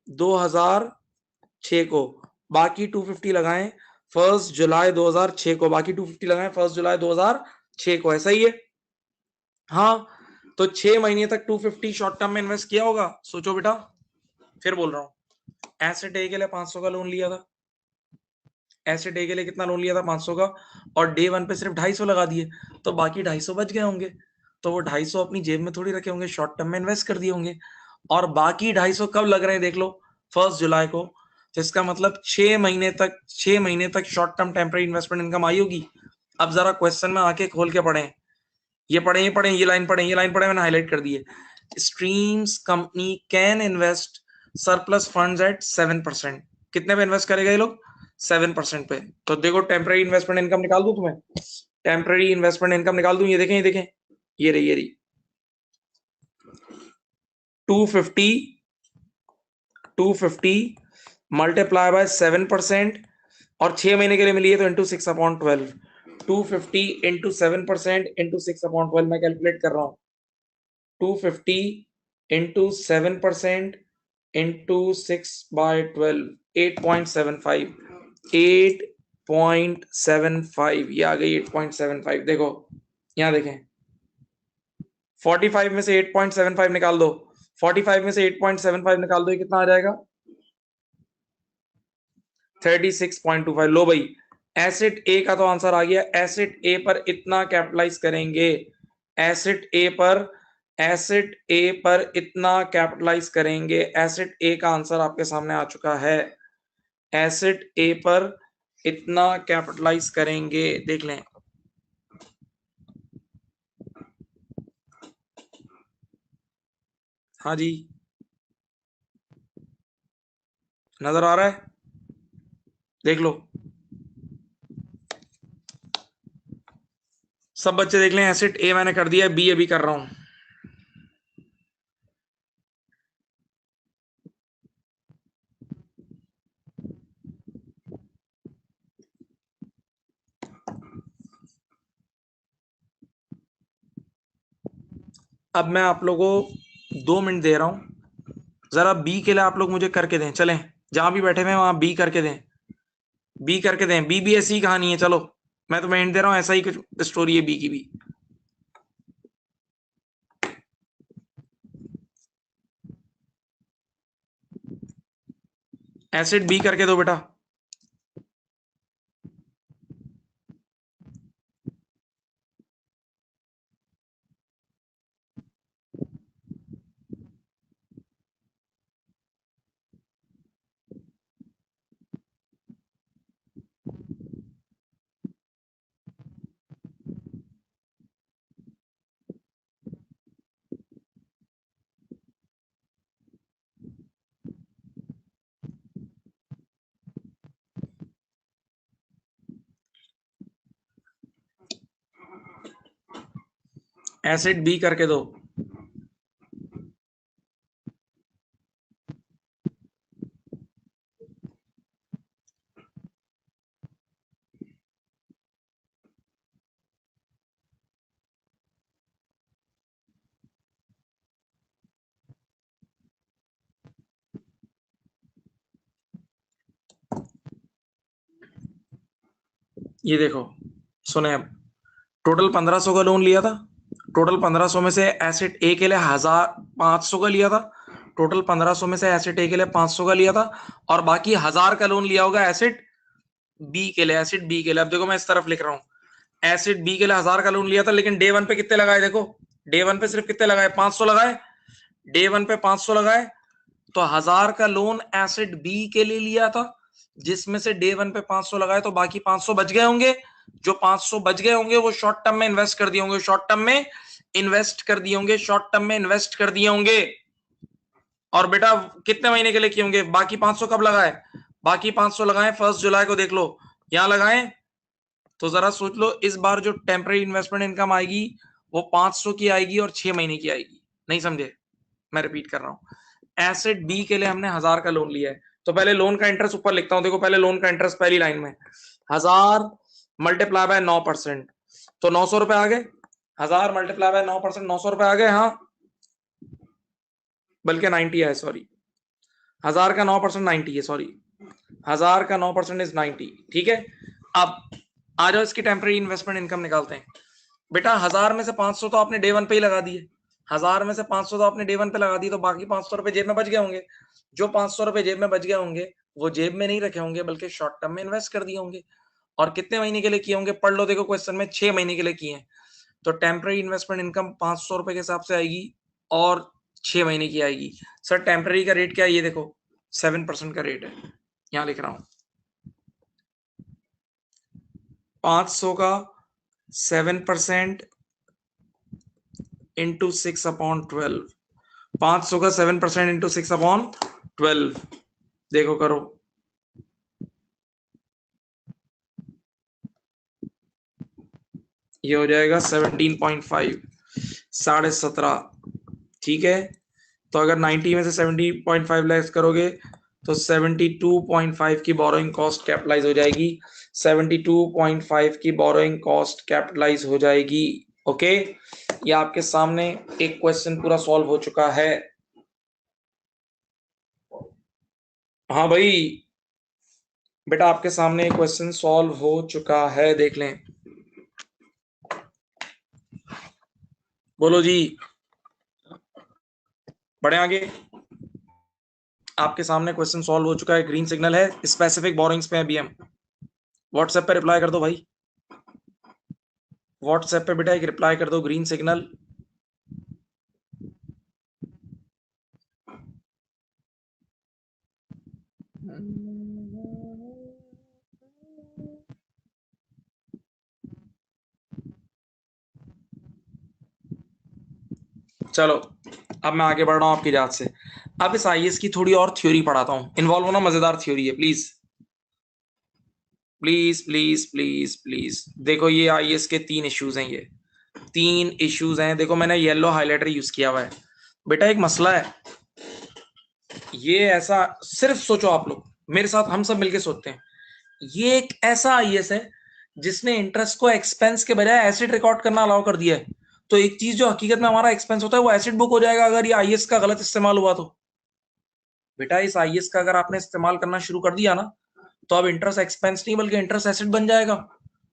2006 को, बाकी 250 लगाए 1 जुलाई 2006 को, बाकी 250 लगाए 1 जुलाई 2006 को, ऐसा ही है। हाँ, तो 6 महीने तक 250 शॉर्ट टर्म में इन्वेस्ट किया होगा। सोचो बेटा, फिर बोल रहा हूं, एसेट ए के लिए 500 का लोन लिया था, एसेट ए के लिए कितना लोन लिया था? 500 का, और डे वन पे सिर्फ 250 लगा दिए, तो बाकी 250 बच गए होंगे। तो वो 250 अपनी जेब में थोड़ी रखे होंगे, शॉर्ट टर्म में इन्वेस्ट कर दिए होंगे। और बाकी 250 कब लग रहे हैं देख लो, 1 जुलाई को। तो इसका मतलब 6 महीने तक short term temporary investment income आई होगी। अब जरा क्वेश्चन में आके खोल के पढ़ें, ये पढ़ें, ये लाइन पढ़ें, मैंने हाईलाइट कर दी है। Streams company can invest surplus funds at 7%। कितने पे इन्वेस्ट करेगा ये लोग? 7% पे। तो देखो टेम्पररी इन्वेस्टमेंट इनकम निकाल दूं तुम्हें, टेम्पररी इन्वेस्टमेंट इनकम निकाल दूं, ये देखें, ये रही 250 मल्टीप्लाई बाय 7%, और 6 महीने के लिए मिली है तो इंटू 6/12। 250 इंटू 7% इंटू 6/12 मैं कैलकुलेट कर रहा हूं। 250 इंटू 7% इंटू 6/12, 8.75, 8.75, ये आ गई 8.75। देखो यहां देखें, 45 में से 8.75 निकाल दो, 45 में से 8.75 निकाल दो, ये कितना आ जाएगा? 36.25। लो भाई, एसेट ए का तो आंसर आ गया। एसेट ए पर इतना कैपिटलाइज करेंगे, एसेट ए पर इतना कैपिटलाइज करेंगे। एसेट ए का आंसर आपके सामने आ चुका है, एसेट ए पर इतना कैपिटलाइज करेंगे, देख लें। हाँ जी, नजर आ रहा है? देख लो सब बच्चे, देख लें। एसेट ए मैंने कर दिया, बी अभी कर रहा हूं। अब मैं आप लोगों को 2 मिनट दे रहा हूं, जरा बी के लिए आप लोग मुझे करके दें। चलें, जहां भी बैठे हुए वहां बी करके दें, बी करके दें। बी भी ऐसी ही कहानी है, चलो मैं तुम्हें हिंट दे रहा हूं, ऐसा ही कुछ स्टोरी है बी की भी। एसिड बी करके दो बेटा। एसिड बी करके दो। ये देखो, सुने, अब टोटल 1500 का लोन लिया था, टोटल 1500 में से एसेट ए के लिए 1500 का लिया था, टोटल 1500 में से एसेट ए के लिए 500 का लिया था, और बाकी 1000 का लोन लिया होगा एसेट बी के लिए। एसेट बी के लिए, अब देखो मैं इस तरफ लिख रहा हूं, एसेट बी के लिए 1000 का लोन लिया था, लेकिन डे वन पे कितने लगाए? देखो डे वन पे सिर्फ कितने लगाए? 500 लगाए, डे वन पे 500 लगाए, तो 1000 का लोन एसेट बी के लिए लिया था, जिसमें से डे वन पे 500 लगाए, तो बाकी 500 बच गए होंगे। जो 500 बच गए होंगे वो शॉर्ट टर्म में इन्वेस्ट कर दिए होंगे, शॉर्ट टर्म में इन्वेस्ट कर दिए होंगे, शॉर्ट टर्म में इन्वेस्ट कर दिए होंगे। और बेटा कितने महीने के लिए किए होंगे? बाकी 500 कब लगाए? बाकी 500 लगाए 1 जुलाई को, देख लो यहां लगाए तो जरा सोच लो, इस बार जो टेम्पररी इन्वेस्टमेंट इनकम आएगी वो 500 की आएगी और 6 महीने की आएगी। नहीं समझे? मैं रिपीट कर रहा हूं। एसेट बी के लिए हमने 1000 का लोन लिया है, तो पहले लोन का इंटरेस्ट ऊपर लिखता हूं। देखो पहले लोन का इंटरेस्ट पहली लाइन में 1000 मल्टीप्लाई बाय 9%, तो 900 रुपए आ गए। 1000 मल्टीप्लाई बाय 9%, 900 रुपए आ गए। हाँ, बल्कि 90 है, सॉरी, 1000 का 9% 90 है, सॉरी, 1000 का 9% इज 90। ठीक है, अब आ जाओ इसकी टेम्पररी इन्वेस्टमेंट इनकम निकालते हैं। बेटा 1000 में से 500 तो आपने डे वन पे ही लगा दिए, 1000 में से 500 तो आपने डे वन पे लगा दिए, तो बाकी 500 रुपए जेब में बच गए होंगे। जो 500 रुपए जेब में बच गए होंगे वो जेब में नहीं रखे होंगे बल्कि शॉर्ट टर्म में इन्वेस्ट कर दिए होंगे। और कितने महीने के लिए किए होंगे? पढ़ लो, देखो क्वेश्चन में 6 महीने के लिए किए हैं। तो टेम्पररी इन्वेस्टमेंट इनकम 500 रुपए के हिसाब से आएगी और 6 महीने की आएगी। सर टेम्पररी का रेट क्या है? ये देखो 7% का रेट है, यहां लिख रहा हूं। 500 का 7% इंटू 6/12, 500 का 7% इंटू 6/12, देखो करो, ये हो जाएगा 17.5, 17.5। ठीक है, तो अगर 90 में से 17.5 लैक्स करोगे तो 72.5 की बोरोइंग कॉस्ट कैपिटलाइज हो जाएगी। 72.5 की बोरोइंग कॉस्ट कैपिटलाइज हो जाएगी। ओके, ये आपके सामने एक क्वेश्चन पूरा सॉल्व हो चुका है। हाँ भाई, बेटा आपके सामने एक क्वेश्चन सॉल्व हो चुका है, देख लें। बोलो जी, बढ़े आगे। आपके सामने क्वेश्चन सॉल्व हो चुका है, ग्रीन सिग्नल है, स्पेसिफिक बोरोइंग्स पे अभी हम। व्हाट्सएप पे रिप्लाई कर दो भाई, व्हाट्सएप पे बेटा एक रिप्लाई कर दो, ग्रीन सिग्नल। चलो अब मैं आगे बढ़ रहा हूं आपकी जांच से। अब इस आईएएस की थोड़ी और थ्योरी पढ़ाता हूं, इन्वॉल्व होना, मजेदार थ्योरी है, please please please please please. देखो ये आईएएस के 3 इश्यूज हैं, ये 3 इश्यूज हैं। देखो मैंने येलो हाइलाइटर यूज किया हुआ है। बेटा एक मसला है, ये ऐसा, सिर्फ सोचो आप लोग मेरे साथ, हम सब मिलके सोचते हैं। ये एक ऐसा आईएएस है जिसने इंटरेस्ट को एक्सपेंस के बजाय एसेट रिकॉर्ड करना अलाउ कर दिया है। तो एक चीज जो हकीकत में हमारा एक्सपेंस होता है वो एसेट बुक हो जाएगा अगर ये आईएएस का गलत इस्तेमाल हुआ तो। बेटा इस आईएएस का अगर आपने इस्तेमाल करना शुरू कर दिया ना, तो अब इंटरेस्ट एक्सपेंस नहीं बल्कि इंटरेस्ट एसेट बन जाएगा।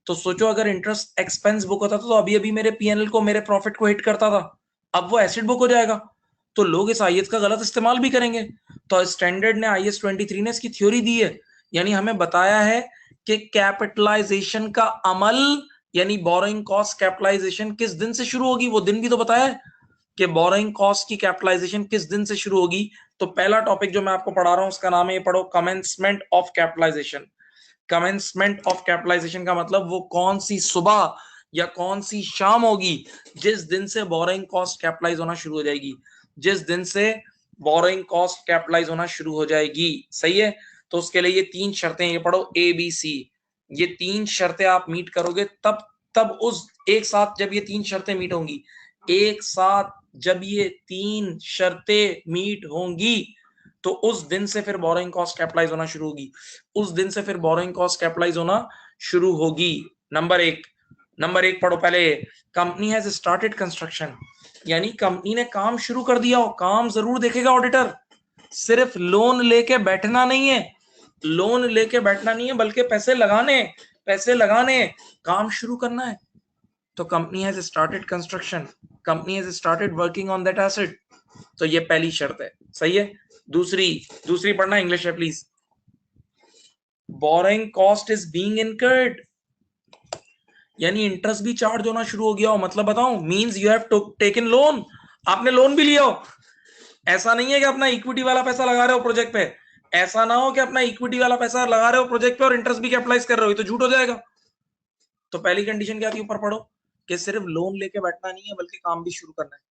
तो सोचो अगर इंटरेस्ट एक्सपेंस बुक होता था तो अभी अभी मेरे पीएनएल को, मेरे प्रॉफिट को हिट करता था, अब वो एसेट बुक हो जाएगा। तो लोग इस आईएएस का गलत इस्तेमाल भी करेंगे। तो स्टैंडर्ड ने आईएएस 23 ने इसकी थ्योरी दी है, यानी हमें बताया है कि कैपिटलाइजेशन का अमल, यानी बोरोइंग कॉस्ट कैपिटलाइजेशन किस दिन से शुरू होगी, वो दिन भी तो बताया है कि बोरोइंग कॉस्ट की कैपिटलाइजेशन किस दिन से शुरू होगी। तो पहला टॉपिक जो मैं आपको पढ़ा रहा हूं उसका नाम है, ये पढ़ो, commencement of capitalisation. Commencement of capitalisation का मतलब वो कौन सी सुबह या कौन सी शाम होगी जिस दिन से बोरोइंग कॉस्ट कैपिटलाइज होना शुरू हो जाएगी, जिस दिन से बोरोइंग कॉस्ट कैपिटलाइज होना शुरू हो जाएगी। सही है, तो उसके लिए ये 3 शर्तें, ये पढ़ो ए बी सी। ये 3 शर्तें आप मीट करोगे तब तब उस एक साथ जब ये 3 शर्तें मीट होंगी, एक साथ जब ये 3 शर्तें मीट होंगी तो उस दिन से फिर बोरोइंग कॉस्ट कैपिटलाइज होना शुरू होगी, उस दिन से फिर बोरोइंग कॉस्ट कैपिटलाइज होना शुरू होगी। नंबर 1 पढ़ो पहले, कंपनी हैज स्टार्टेड कंस्ट्रक्शन, यानी कंपनी ने काम शुरू कर दिया हो। काम जरूर देखेगा ऑडिटर, सिर्फ लोन लेके बैठना नहीं है, लोन लेके बैठना नहीं है बल्कि पैसे लगाने काम शुरू करना है। तो company has started construction, company has started working on that asset, तो ये पहली शर्त है। सही है। दूसरी दूसरी पढ़ना, इंग्लिश है please. Borrowing cost is being incurred, यानी इंटरेस्ट भी चार्ज होना शुरू हो गया हो। मतलब बताऊं, means you have taken loan, आपने लोन भी लिया हो। ऐसा नहीं है कि अपना इक्विटी वाला पैसा लगा रहे हो प्रोजेक्ट पे, ऐसा ना हो कि अपना इक्विटी वाला पैसा लगा रहे हो प्रोजेक्ट पे और इंटरेस्ट भी कैपिटलाइज कर रहे हो, तो झूठ हो जाएगा। तो पहली कंडीशन क्या थी, ऊपर पढ़ो, कि सिर्फ लोन लेके बैठना नहीं है बल्कि काम भी शुरू करना है।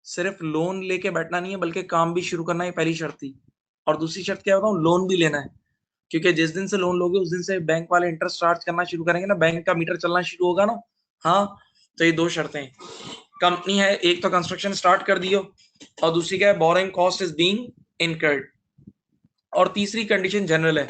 सिर्फ लोन लेके बैठना नहीं है बल्कि काम भी शुरू करना है, पहली शर्त थी। और दूसरी शर्त क्या बताऊं, लोन भी लेना है। क्योंकि जिस दिन से लोन लोगे उस दिन से बैंक वाले इंटरेस्ट चार्ज करना शुरू करेंगे ना, बैंक का मीटर चलना शुरू होगा ना। हाँ, तो ये दो शर्तें, कंपनी है, एक तो कंस्ट्रक्शन स्टार्ट कर दियो और दूसरी क्या है, borrowing cost is being incurred. और तीसरी कंडीशन जनरल है,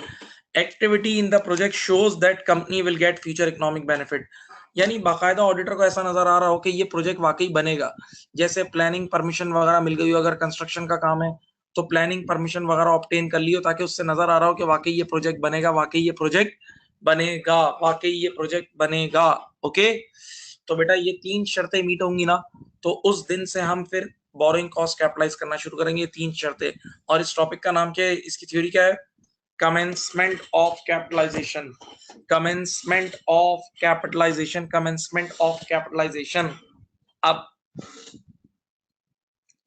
activity in the project shows that company will get future economic benefit. यानी बाकायदा ऑडिटर को ऐसा नजर आ रहा हो कि ये प्रोजेक्ट वाकई बनेगा। जैसे प्लानिंग परमिशन वगैरह मिल गई हो, अगर कंस्ट्रक्शन का काम है तो प्लानिंग परमिशन वगैरह ऑब्टेन कर लियो, ताकि उससे नजर आ रहा हो कि वाकई ये प्रोजेक्ट बनेगा, वाकई ये प्रोजेक्ट बनेगा, वाकई ये प्रोजेक्ट बनेगा। ओके, तो बेटा ये तीन शर्तें मीट होंगी ना, तो उस दिन से हम फिर बोरिंग कॉस्ट कैपिटलाइज करना शुरू करेंगे, तीन शर्तें। और इस टॉपिक का नाम क्या है, इसकी थ्योरी क्या है, commencement of capitalization, commencement of capitalization, commencement of capitalization। अब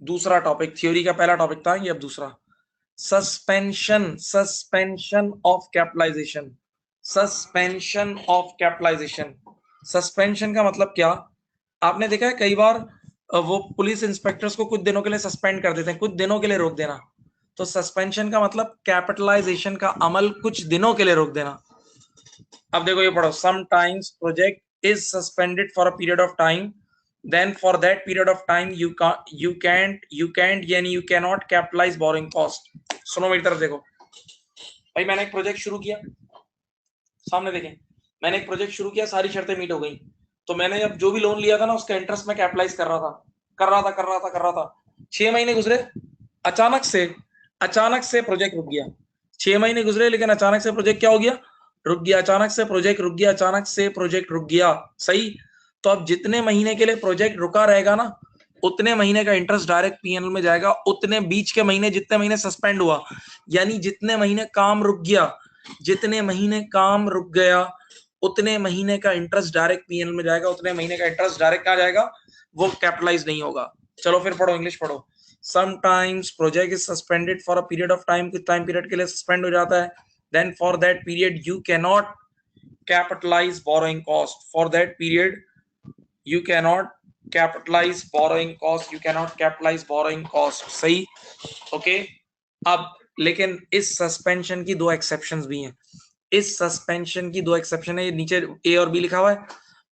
दूसरा टॉपिक, थ्योरी का पहला टॉपिक था, ये अब दूसरा, suspension, suspension of capitalisation, suspension of capitalisation. Suspension का मतलब क्या, आपने देखा है कई बार वो पुलिस इंस्पेक्टर्स को कुछ दिनों के लिए सस्पेंड कर देते हैं, कुछ दिनों के लिए रोक देना। तो सस्पेंशन का मतलब कैपिटलाइजेशन का अमल कुछ दिनों के लिए रोक देना। अब देखो ये पढ़ो, sometimes project is suspended for a period of time, then for that period of time you can't यानी you can not capitalize borrowing cost. सुनो मेरी तरफ देखो भाई, मैंने एक प्रोजेक्ट शुरू किया, सामने देखें, मैंने एक प्रोजेक्ट शुरू किया, सारी शर्तें मीट हो गई, तो मैंने अब जो भी लोन लिया था ना उसका इंटरेस्ट मैं कैपिटलाइज कर रहा था, कर रहा था, कर रहा था, कर रहा था। 6 महीने गुजरे, अचानक से प्रोजेक्ट रुक गया। 6 महीने गुजरे लेकिन अचानक से प्रोजेक्ट क्या हो गया, रुक गया। अचानक से प्रोजेक्ट रुक गया, अचानक से प्रोजेक्ट रुक गया, सही। तो अब जितने महीने के लिए प्रोजेक्ट रुका रहेगा ना, उतने महीने का इंटरेस्ट डायरेक्ट पीएनएल में जाएगा, उतने बीच के महीने जितने महीने सस्पेंड हुआ, यानी जितने महीने काम रुक गया, जितने महीने काम रुक गया, उतने महीने का इंटरेस्ट डायरेक्ट पीएनएल में जाएगा, उतने महीने का इंटरेस्ट डायरेक्ट कहां जाएगा, वो कैपिटलाइज नहीं होगा। चलो फिर पढ़ो, इंग्लिश पढ़ो। Sometimes project is suspended for a period of time, कुछ टाइम पीरियड के लिए सस्पेंड हो जाता है, then for that period you can not capitalize borrowing cost, for that period you cannot capitalize borrowing cost, you cannot capitalize borrowing cost, सही। ओके, अब लेकिन इस सस्पेंशन की दो एक्सेप्शंस भी हैं, इस सस्पेंशन की दो एक्सेप्शन है, ये नीचे ए और बी लिखा हुआ है।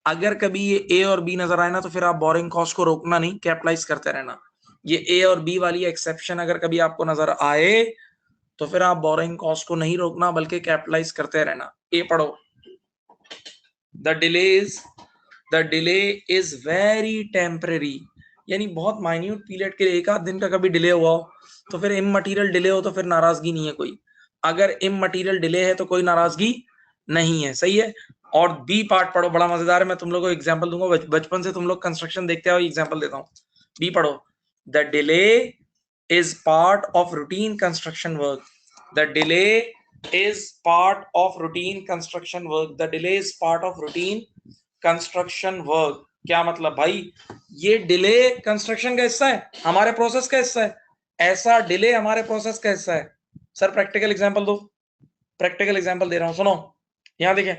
अगर कभी ये ए और बी नजर आए ना, तो फिर आप बोरिंग कॉस्ट को रोकना नहीं, कैपिटलाइज करते रहना। ये ए और बी वाली एक्सेप्शन अगर कभी आपको नजर आए तो फिर आप बोरिंग कॉस्ट को नहीं रोकना बल्कि कैपिटलाइज करते रहना। ए पढ़ो, the delay is very temporary, यानी बहुत माइन्यूट पीरियड के लिए, एक आध दिन का कभी डिले हुआ हो तो फिर इममटीरियल डिले हो तो फिर नाराजगी नहीं है कोई, अगर इममटीरियल डिले है तो कोई नाराजगी नहीं है, सही है। और बी पार्ट पढ़ो, बड़ा मजेदार है, मैं तुम लोगों को एग्जांपल दूंगा, बचपन से तुम लोग कंस्ट्रक्शन देखते हो, एग्जांपल देता हूँ। बी पढ़ो, the delay is part of routine construction work, the delay is part of routine construction work, the delay is part of routine construction work। क्या मतलब भाई, ये डिले कंस्ट्रक्शन का हिस्सा है, हमारे प्रोसेस का हिस्सा है, ऐसा डिले हमारे प्रोसेस का हिस्सा है। सर प्रैक्टिकल एग्जांपल दो, प्रैक्टिकल एग्जांपल दे रहा हूं, सुनो। यहां देखें,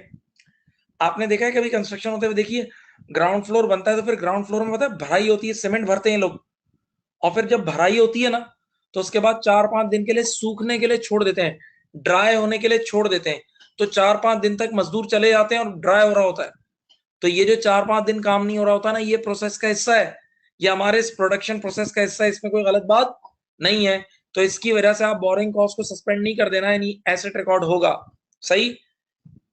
आपने देखा है कभी कंस्ट्रक्शन होते हुए, देखिए ग्राउंड फ्लोर बनता है तो फिर ग्राउंड फ्लोर में पता है भराई होती है, सीमेंट भरते हैं लोग, और फिर जब भराई होती है ना तो उसके बाद 4-5 दिन के लिए सूखने के लिए छोड़ देते हैं, ड्राई होने के लिए छोड़ देते हैं, तो 4-5 दिन तक मजदूर चले जाते हैं और ड्राई हो रहा होता है। तो ये जो 4-5 दिन काम नहीं हो रहा होता ना, ये प्रोसेस का हिस्सा है, ये हमारे इस प्रोडक्शन प्रोसेस का हिस्सा है, इसमें कोई गलत बात नहीं है। तो इसकी वजह से आप बोरिंग कॉस्ट को सस्पेंड नहीं कर देना, यानी एसेट रिकॉर्ड होगा, सही।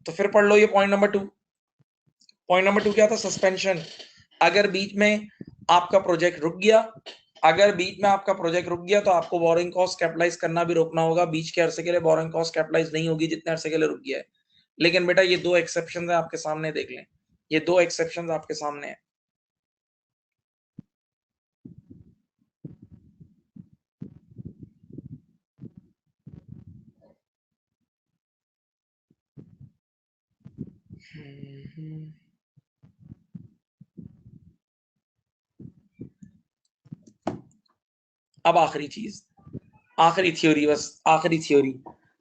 तो फिर पढ़ लो ये पॉइंट नंबर 2। पॉइंट नंबर 2 क्या था, सस्पेंशन। अगर बीच में आपका प्रोजेक्ट रुक गया, अगर बीच में आपका प्रोजेक्ट रुक गया तो आपको बोरिंग कॉस्ट कैपिटलाइज करना भी रोकना होगा, बीच के अरसे के लिए बोरिंग कॉस्ट कैपिटलाइज नहीं होगी जितने अरसे के लिए रुक गया है। लेकिन बेटा ये दो एक्सेप्शन है आपके सामने, देख लें, ये दो एक्सेप्शन आपके सामने है। अब आखिरी चीज, आखिरी थ्योरी, बस आखिरी थ्योरी,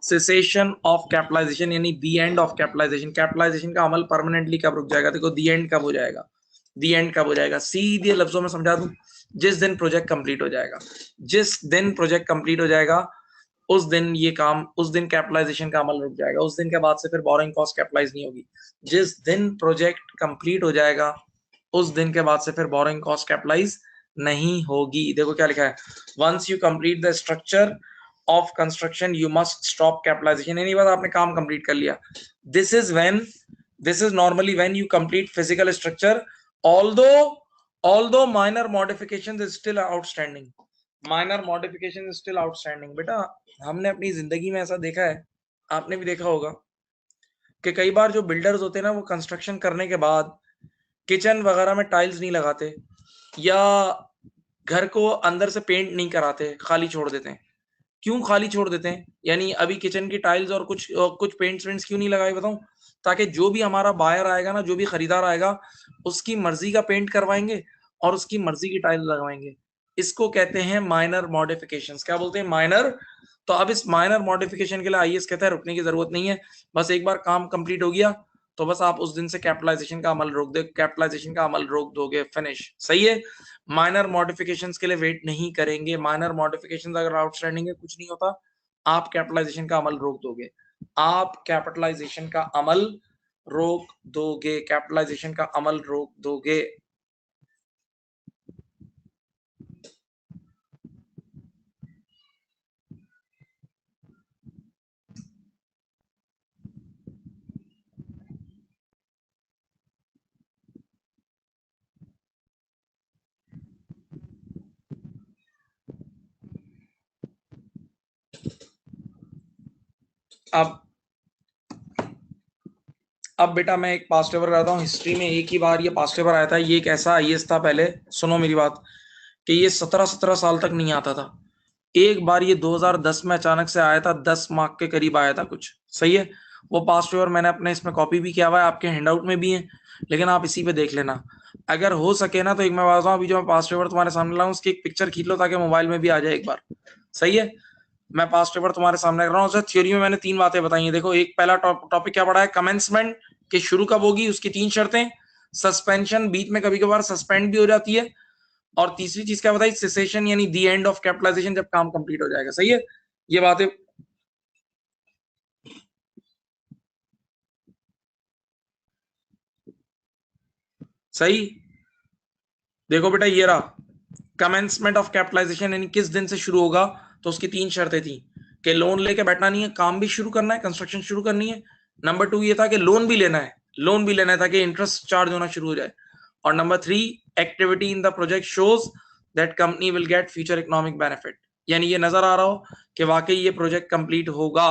सेसेशन ऑफ कैपिटलाइजेशन, यानी दी एंड ऑफ कैपिटलाइजेशन। कैपिटलाइजेशन का अमल परमानेंटली कब रुक जाएगा, देखो दी एंड कब हो जाएगा, दी एंड कब हो जाएगा, सीधे लफ्जों में समझा दूं, जिस दिन प्रोजेक्ट कंप्लीट हो जाएगा, जिस दिन प्रोजेक्ट कंप्लीट हो जाएगा, उस दिन ये काम, उस दिन कैपिटलाइजेशन का अमल रुक जाएगा। उस दिन के बाद से फिर बोरोइंग कॉस्ट कैपिटलाइज नहीं होगी। जिस दिन प्रोजेक्ट कंप्लीट हो जाएगा उस दिन के बाद से फिर बोरोइंग कॉस्ट कैपिटलाइज नहीं होगी। देखो क्या लिखा है, once you complete the structure of construction you must stop capitalisation. यानी बात आपने काम कंप्लीट कर लिया। This is normally when you complete physical structure, although minor modifications is still outstanding. Minor modification is still outstanding. बेटा हमने अपनी जिंदगी में ऐसा देखा है, आपने भी देखा होगा कि कई बार जो बिल्डर्स होते हैं ना, वो कंस्ट्रक्शन करने के बाद किचन वगैरह में टाइल्स नहीं लगाते या घर को अंदर से पेंट नहीं कराते, खाली छोड़ देते हैं। क्यों खाली छोड़ देते हैं? यानी अभी किचन की टाइल्स और कुछ पेंट्स क्यों नहीं लगाए बताऊं? ताकि जो भी हमारा बायर आएगा ना, जो भी खरीदार आएगा, उसकी मर्जी का पेंट करवाएंगे और उसकी मर्जी की टाइल लगवाएंगे। इसको कहते हैं माइनर मॉडिफिकेशंस। क्या बोलते हैं? माइनर। तो अब इस माइनर मॉडिफिकेशन के लिए आईएएस कहता है रुकने की जरूरत नहीं है, बस एक बार काम कंप्लीट हो गया तो बस आप उस दिन से कैपिटलाइजेशन का अमल रोक दे, कैपिटलाइजेशन का अमल रोक दोगे, फिनिश। सही है। माइनर मॉडिफिकेशंस के लिए वेट नहीं करेंगे। माइनर मॉडिफिकेशंस अगर आउटस्टैंडिंग है, कुछ नहीं होता, आप कैपिटलाइजेशन का अमल रोक दोगे। आप कैपिटलाइजेशन का अमल रोक दोगे, कैपिटलाइजेशन का अमल रोक दोगे। अब बेटा मैं एक पास्ट पेपर करता हूँ। हिस्ट्री में एक ही बार ये पास्ट पेपर आया था। ये एक ऐसा आईएएस था, पहले सुनो मेरी बात, कि ये 17 साल तक नहीं आता था। एक बार ये 2010 में अचानक से आया था, 10 मार्क के करीब आया था कुछ। सही है। वो पास्ट पेपर मैंने अपने इसमें कॉपी भी किया हुआ है, आपके हैंडआउट में भी है, लेकिन आप इसी पे देख लेना। अगर हो सके ना तो एक मैं बताता हूँ, अभी जो मैं पास्ट पेपर तुम्हारे सामने लाऊं उसकी एक पिक्चर खींच लो ताकि मोबाइल में भी आ जाए एक बार। सही है। मैं पास्ट पेपर तुम्हारे सामने कर रहा हूँ। थ्योरी में मैंने 3 बातें बताई हैं। देखो, एक पहला टॉपिक क्या पढ़ा है? कमेंसमेंट, कि शुरू कब होगी, उसकी 3 शर्तें। सस्पेंशन, बीच में कभी कभार सस्पेंड भी हो जाती है। और तीसरी चीज क्या बताई? सेसेशन, यानी दी एंड ऑफ कैपिटलाइजेशन, जब काम कंप्लीट हो जाएगा। सही है। ये बातें सही। देखो बेटा, ये रहा कमेंसमेंट ऑफ कैपिटलाइजेशन, यानी किस दिन से शुरू होगा। तो उसकी 3 शर्तें थी कि लोन लेके बैठना नहीं है, काम भी शुरू करना है, कंस्ट्रक्शन शुरू करनी है। नंबर 2 ये था कि लोन भी लेना है, लोन भी लेना है ताकि इंटरेस्ट चार्ज होना शुरू हो जाए। और number 3, activity in the project shows that company will get future economic benefit, यानी ये नजर आ रहा हो कि वाकई ये प्रोजेक्ट कंप्लीट होगा।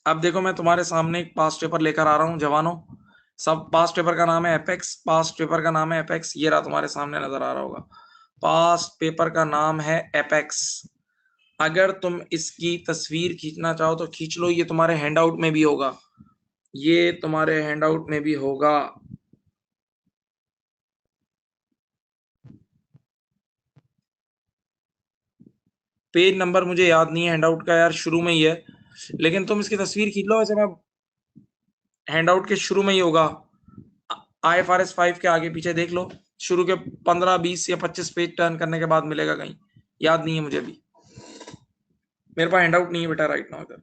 अब देखो, मैं तुम्हारे सामने एक पास्ट पेपर लेकर आ रहा हूं जवानों। सब पास्ट पेपर का नाम है एपेक्स, पास्ट पेपर का नाम है एपेक्स। ये रहा, तुम्हारे सामने नजर आ रहा होगा। पास्ट पेपर का नाम है एपेक्स। अगर तुम इसकी तस्वीर खींचना चाहो तो खींच लो, ये तुम्हारे हैंडआउट में भी होगा, ये तुम्हारे हैंडआउट में भी होगा। पेज नंबर मुझे याद नहीं है हैंडआउट का यार, शुरू में ही है, लेकिन तुम इसकी तस्वीर खींच लो। वैसे मैं हैंडआउट के शुरू में ही होगा, IFRS 5 के आगे पीछे देख लो। शुरू के 15, 20 या 25 पेज टर्न करने के बाद मिलेगा कहीं, याद नहीं है मुझे भी, मेरे पास हैंडआउट नहीं है बेटा राइट नाउ इधर।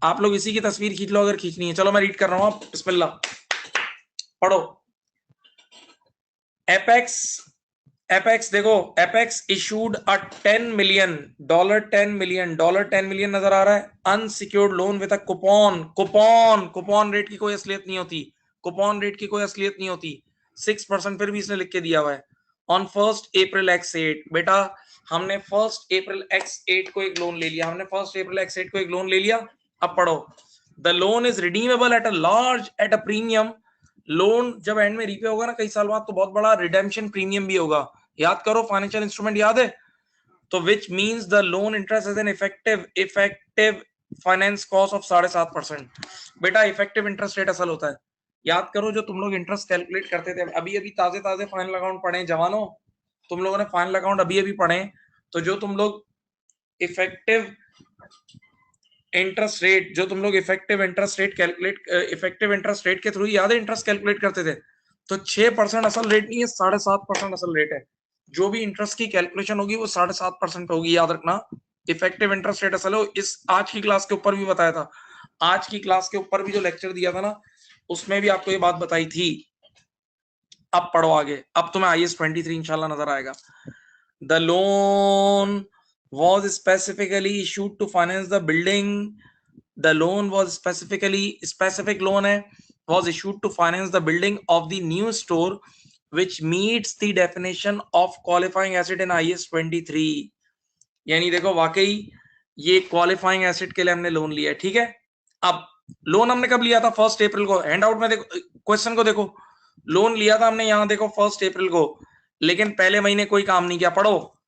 आप लोग इसी की तस्वीर खींच लो अगर खींचनी है। चलो मैं रीड कर रहा हूं, आप बिस्मिल्लाह पढ़ो। एपेक्स, एपेक्स देखो, एपेक्स इशूड अ $10 million नजर आ रहा है, unsecured loan with a coupon. Coupon rate की कोई असलियत नहीं होती, कूपन रेट की कोई असलियत नहीं होती। 6% फिर भी इसने लिख के दिया हुआ है। ऑन 1 April X8, बेटा हमने 1 April X8 को एक लोन ले लिया, हमने 1 April X8 को एक लोन ले लिया। अब पढ़ो, the loan is redeemable at a premium. Loan जब एंड में रीपे होगा ना कई साल बाद, तो बहुत बड़ा रिडेम्पशन प्रीमियम भी होगा। याद करो, फाइनेंशियल इंस्ट्रूमेंट याद है? तो which means the loan interest is an effective finance cost of 7.5%। बेटा इफेक्टिव इंटरेस्ट रेट असल होता है। याद करो, जो तुम लोग इंटरेस्ट कैलकुलेट करते थे, अभी अभी ताजे ताजे फाइनल अकाउंट पढ़े जवानों, तुम लोगों ने फाइनल अकाउंट अभी अभी पढ़े, तो जो तुम लोग इफेक्टिव इंटरेस्ट रेट, जो तुम लोग effective interest rate calculate, effective interest rate के थ्रू याद है इंटरेस्ट कैलकुलेट करते थे। तो 6% असल रेट नहीं है, 7.5% असल रेट है। जो भी इंटरेस्ट की कैलकुलेशन होगी वो 7.5% होगी, याद रखना। इफेक्टिव इंटरेस्ट रेट असल हो, इस आज की क्लास के ऊपर भी बताया था, आज की क्लास के ऊपर भी जो लेक्चर दिया था ना, उसमें भी आपको ये बात बताई थी। अब पढ़ो आगे, अब तुम्हें IAS 23 इंशाल्लाह नजर आएगा। The loan was specifically issued to finance the building. The loan was specific loan है, was issued to finance the building of the new store which meets the definition of qualifying asset in IAS 23। यानी देखो वाकई ये क्वालिफाइंग एसेट के लिए हमने लोन लिया है, ठीक है। अब लोन हमने कब लिया था? 1 अप्रैल को। हैंड आउट में देखो, क्वेश्चन को देखो, लोन लिया था हमने यहाँ देखो 1 अप्रैल को, लेकिन पहले महीने कोई काम नहीं किया। पढ़ो,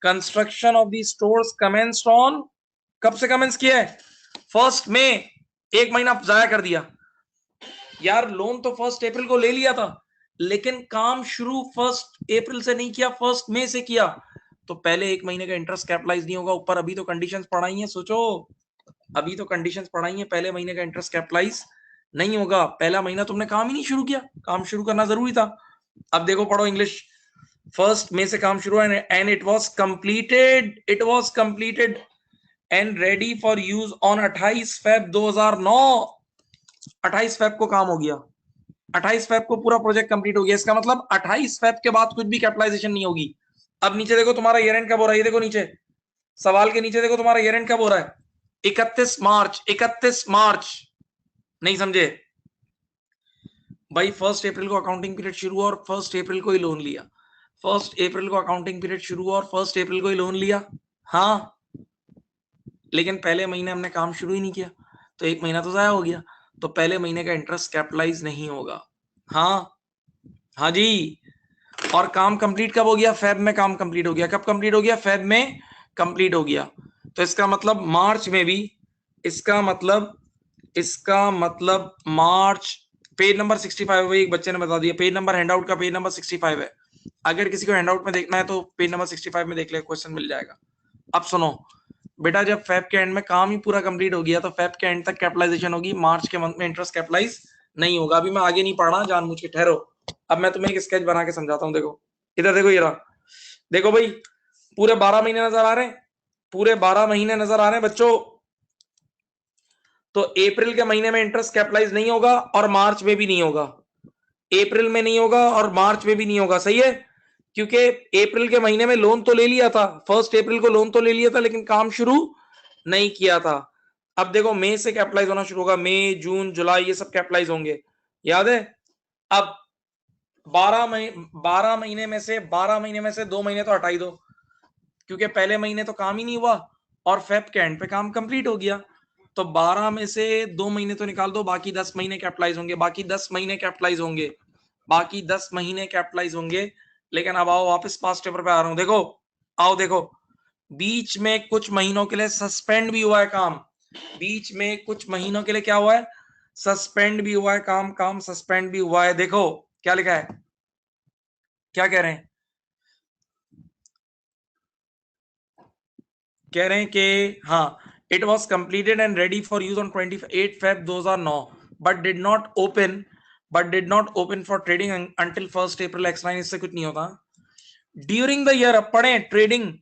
construction of the stores commenced on, कब से कमेंस किया है? 1 मई। एक महीना जाया कर दिया यार। लोन तो 1 अप्रैल को ले लिया था, लेकिन काम शुरू 1 अप्रैल से नहीं किया, 1 मई से किया। तो पहले एक महीने का इंटरेस्ट कैपिटलाइज नहीं होगा। ऊपर अभी तो कंडीशंस पढ़ाई हैं, सोचो अभी तो कंडीशंस पढ़ाई हैं, पहले महीने का इंटरेस्ट कैपिटलाइज नहीं होगा। पहला महीना तुमने काम ही नहीं शुरू किया, काम शुरू करना जरूरी था। अब देखो पढ़ो इंग्लिश, 1 मई से काम शुरू है and it was completed and ready for use on 28 Feb 2009। 28 Feb को काम हो गया, 28 फेब को पूरा प्रोजेक्ट कंप्लीट हो गया। इसका मतलब 28 फेब के बाद कुछ भी कैपिटलाइजेशन नहीं होगी। अब नीचे देखो तुम्हारा ईयर एंड कब हो रहा है, ये देखो नीचे सवाल के नीचे देखो तुम्हारा ईयर एंड कब हो रहा है? 31 मार्च। 31 मार्च नहीं समझे भाई? 1 अप्रैल को अकाउंटिंग पीरियड शुरू हुआ और 1 अप्रैल को ही लोन लिया। 1 अप्रैल को अकाउंटिंग पीरियड शुरू हुआ और 1 अप्रैल को ही लोन लिया। हाँ, लेकिन पहले महीने हमने काम शुरू ही नहीं किया, तो एक महीना तो जाया हो गया। तो पहले महीने का इंटरेस्ट कैपिटलाइज नहीं होगा। हाँ हाँ जी। और काम कंप्लीट कब हो गया? फेब में काम कंप्लीट हो गया। कब कंप्लीट हो गया? फेब में कंप्लीट हो गया। तो इसका मतलब मार्च में भी, इसका मतलब मार्च, पेज नंबर 65 है, एक बच्चे ने बता दिया, पेज नंबर हैंडआउट का पेज नंबर 65 है। अगर किसी को हैंडआउट में देखना है तो पेज नंबर 65 में देख ले, क्वेश्चन मिल जाएगा। अब सुनो बेटा, जब फेब के एंड में काम ही पूरा कंप्लीट हो गया तो फेब के एंड तक कैपिटलाइजेशन होगी, मार्च के मंथ में इंटरेस्ट कैपिटलाइज नहीं होगा। अभी मैं आगे नहीं पढ़ा, जानबूझ के ठहरो। अब मैं तुम्हें एक स्केच बना के समझाता हूँ। देखो इधर देखो, ये रहा। देखो भाई, पूरे 12 महीने नजर आ रहे हैं, पूरे 12 महीने नजर आ रहे हैं बच्चों। तो अप्रैल के महीने में इंटरेस्ट कैपिटलाइज नहीं होगा और मार्च में भी नहीं होगा। अप्रैल में नहीं होगा और मार्च में भी नहीं होगा, सही है। क्योंकि अप्रैल के महीने में लोन तो ले लिया था, 1 अप्रैल को लोन तो ले लिया था, लेकिन काम शुरू नहीं किया था। अब देखो मई से कैपिटलाइज होना शुरू होगा, मई जून जुलाई ये सब कैपिटलाइज होंगे, याद है। अब 12 महीने में से 2 महीने तो हटा ही दो, क्योंकि पहले महीने तो काम ही नहीं हुआ और फेब के एंड पे काम कंप्लीट हो गया। तो 12 में से 2 महीने तो निकाल दो, बाकी 10 महीने कैपिटलाइज होंगे, बाकी 10 महीने कैपिटलाइज होंगे, बाकी 10 महीने कैपिटलाइज होंगे। लेकिन अब आओ वापस पास्ट पेपर पे आ रहा हूं। देखो आओ देखो, बीच में कुछ महीनों के लिए सस्पेंड भी हुआ है काम, बीच में कुछ महीनों के लिए क्या हुआ है? सस्पेंड भी हुआ है काम, काम सस्पेंड भी हुआ है। देखो क्या लिखा है, क्या कह रहे हैं? कह रहे हैं कि हाँ, it was completed and ready for use on 28 Feb 2009 but did not open for trading until 1 April X9। इससे कुछ नहीं होता। ड्यूरिंग द ईयर, अब पढ़े, trading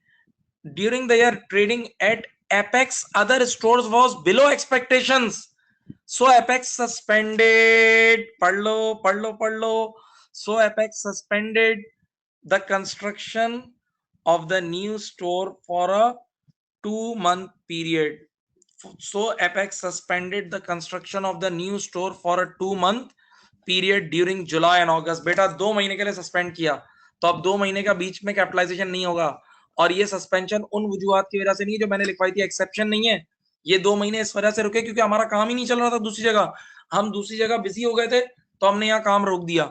during the year trading at Apex other stores was below expectations, so Apex suspended, पढ़ लो, so Apex suspended the construction of the new store for a 2-month period. So Apex suspended the construction of the new store for a 2-month period during July and August। बेटा 2 महीने के लिए सस्पेंड किया, तो अब 2 महीने का बीच में कैपिटलाइजेशन नहीं होगा। और ये सस्पेंशन उन वजूहात की वजह से नहीं है जो मैंने लिखवाई थी, एक्सेप्शन नहीं है। ये 2 महीने इस वजह से रुके क्योंकि हमारा काम ही नहीं चल रहा था दूसरी जगह, हम दूसरी जगह बिजी हो गए थे, तो हमने यहाँ काम रोक दिया।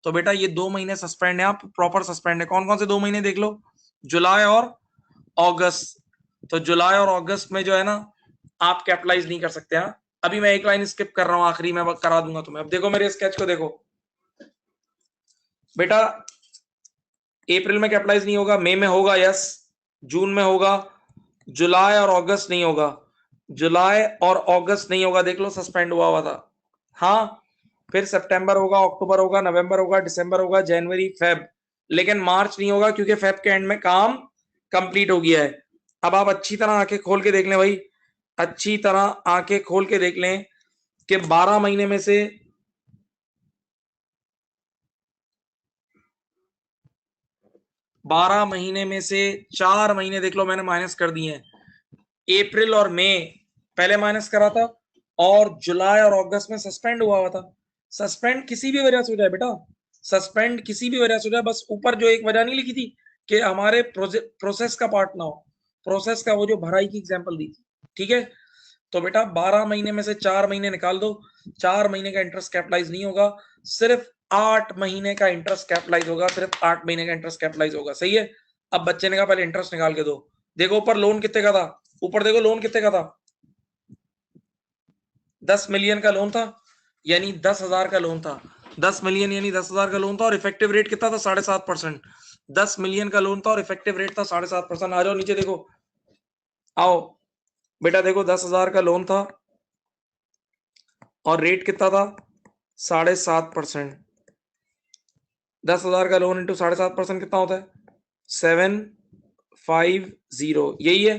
तो बेटा ये 2 महीने सस्पेंड है, आप प्रॉपर सस्पेंड है। कौन कौन से 2 महीने देख लो, जुलाई और अगस्त। तो जुलाई और अगस्त में जो है ना, आप कैपिटलाइज नहीं कर सकते। हाँ, अभी मैं एक लाइन स्किप कर रहा हूं, आखिरी में करा दूंगा तुम्हें। अब देखो मेरे स्केच को देखो बेटा, अप्रैल में कैपिटलाइज नहीं होगा, मई में होगा, यस, जून में होगा, जुलाई और अगस्त नहीं होगा, जुलाई और अगस्त नहीं होगा, देख लो सस्पेंड हुआ था। हाँ, फिर सितंबर होगा, अक्टूबर होगा, नवंबर होगा, दिसंबर होगा, जनवरी, फेब, लेकिन मार्च नहीं होगा क्योंकि फेब के एंड में काम कंप्लीट हो गया है। अब आप अच्छी तरह आंखें खोल के देख लें भाई, अच्छी तरह आंखें खोल के देख लें कि 12 महीने में से 12 महीने में से 4 महीने देख लो मैंने माइनस कर दिए हैं। अप्रैल और मई पहले माइनस करा था, और जुलाई और अगस्त में सस्पेंड हुआ था। सस्पेंड किसी भी वजह से हो जाए बेटा, सस्पेंड किसी भी वजह से हो जाए, बस ऊपर जो एक वजह नहीं लिखी थी कि हमारे प्रोसेस का पार्ट ना हो, प्रोसेस का वो जो भराई की एग्जांपल दी थी, ठीक है। तो बेटा 12 महीने में से 4 महीने निकाल दो, 4 महीने का इंटरेस्ट कैपिटलाइज नहीं होगा, सिर्फ 8 महीने का इंटरेस्ट कैपिटलाइज होगा, सिर्फ 8 महीने का इंटरेस्ट कैपिटलाइज होगा, सही है। अब बच्चे ने कहा पहले इंटरेस्ट निकाल के दो, देखो ऊपर लोन कितने का था, ऊपर देखो लोन कितने का था, 10 मिलियन का लोन था, यानी 10,000 का लोन था, 10 मिलियन यानी 10,000 का लोन था, और इफेक्टिव रेट कितना था 7.5%। 10 मिलियन का लोन था और इफेक्टिव रेट था 7.5%। आ जाओ नीचे देखो, आओ बेटा, देखो 10,000 का लोन था और रेट कितना था 7.5%। 10,000 का लोन इंटू 7.5% कितना होता है 750, यही है।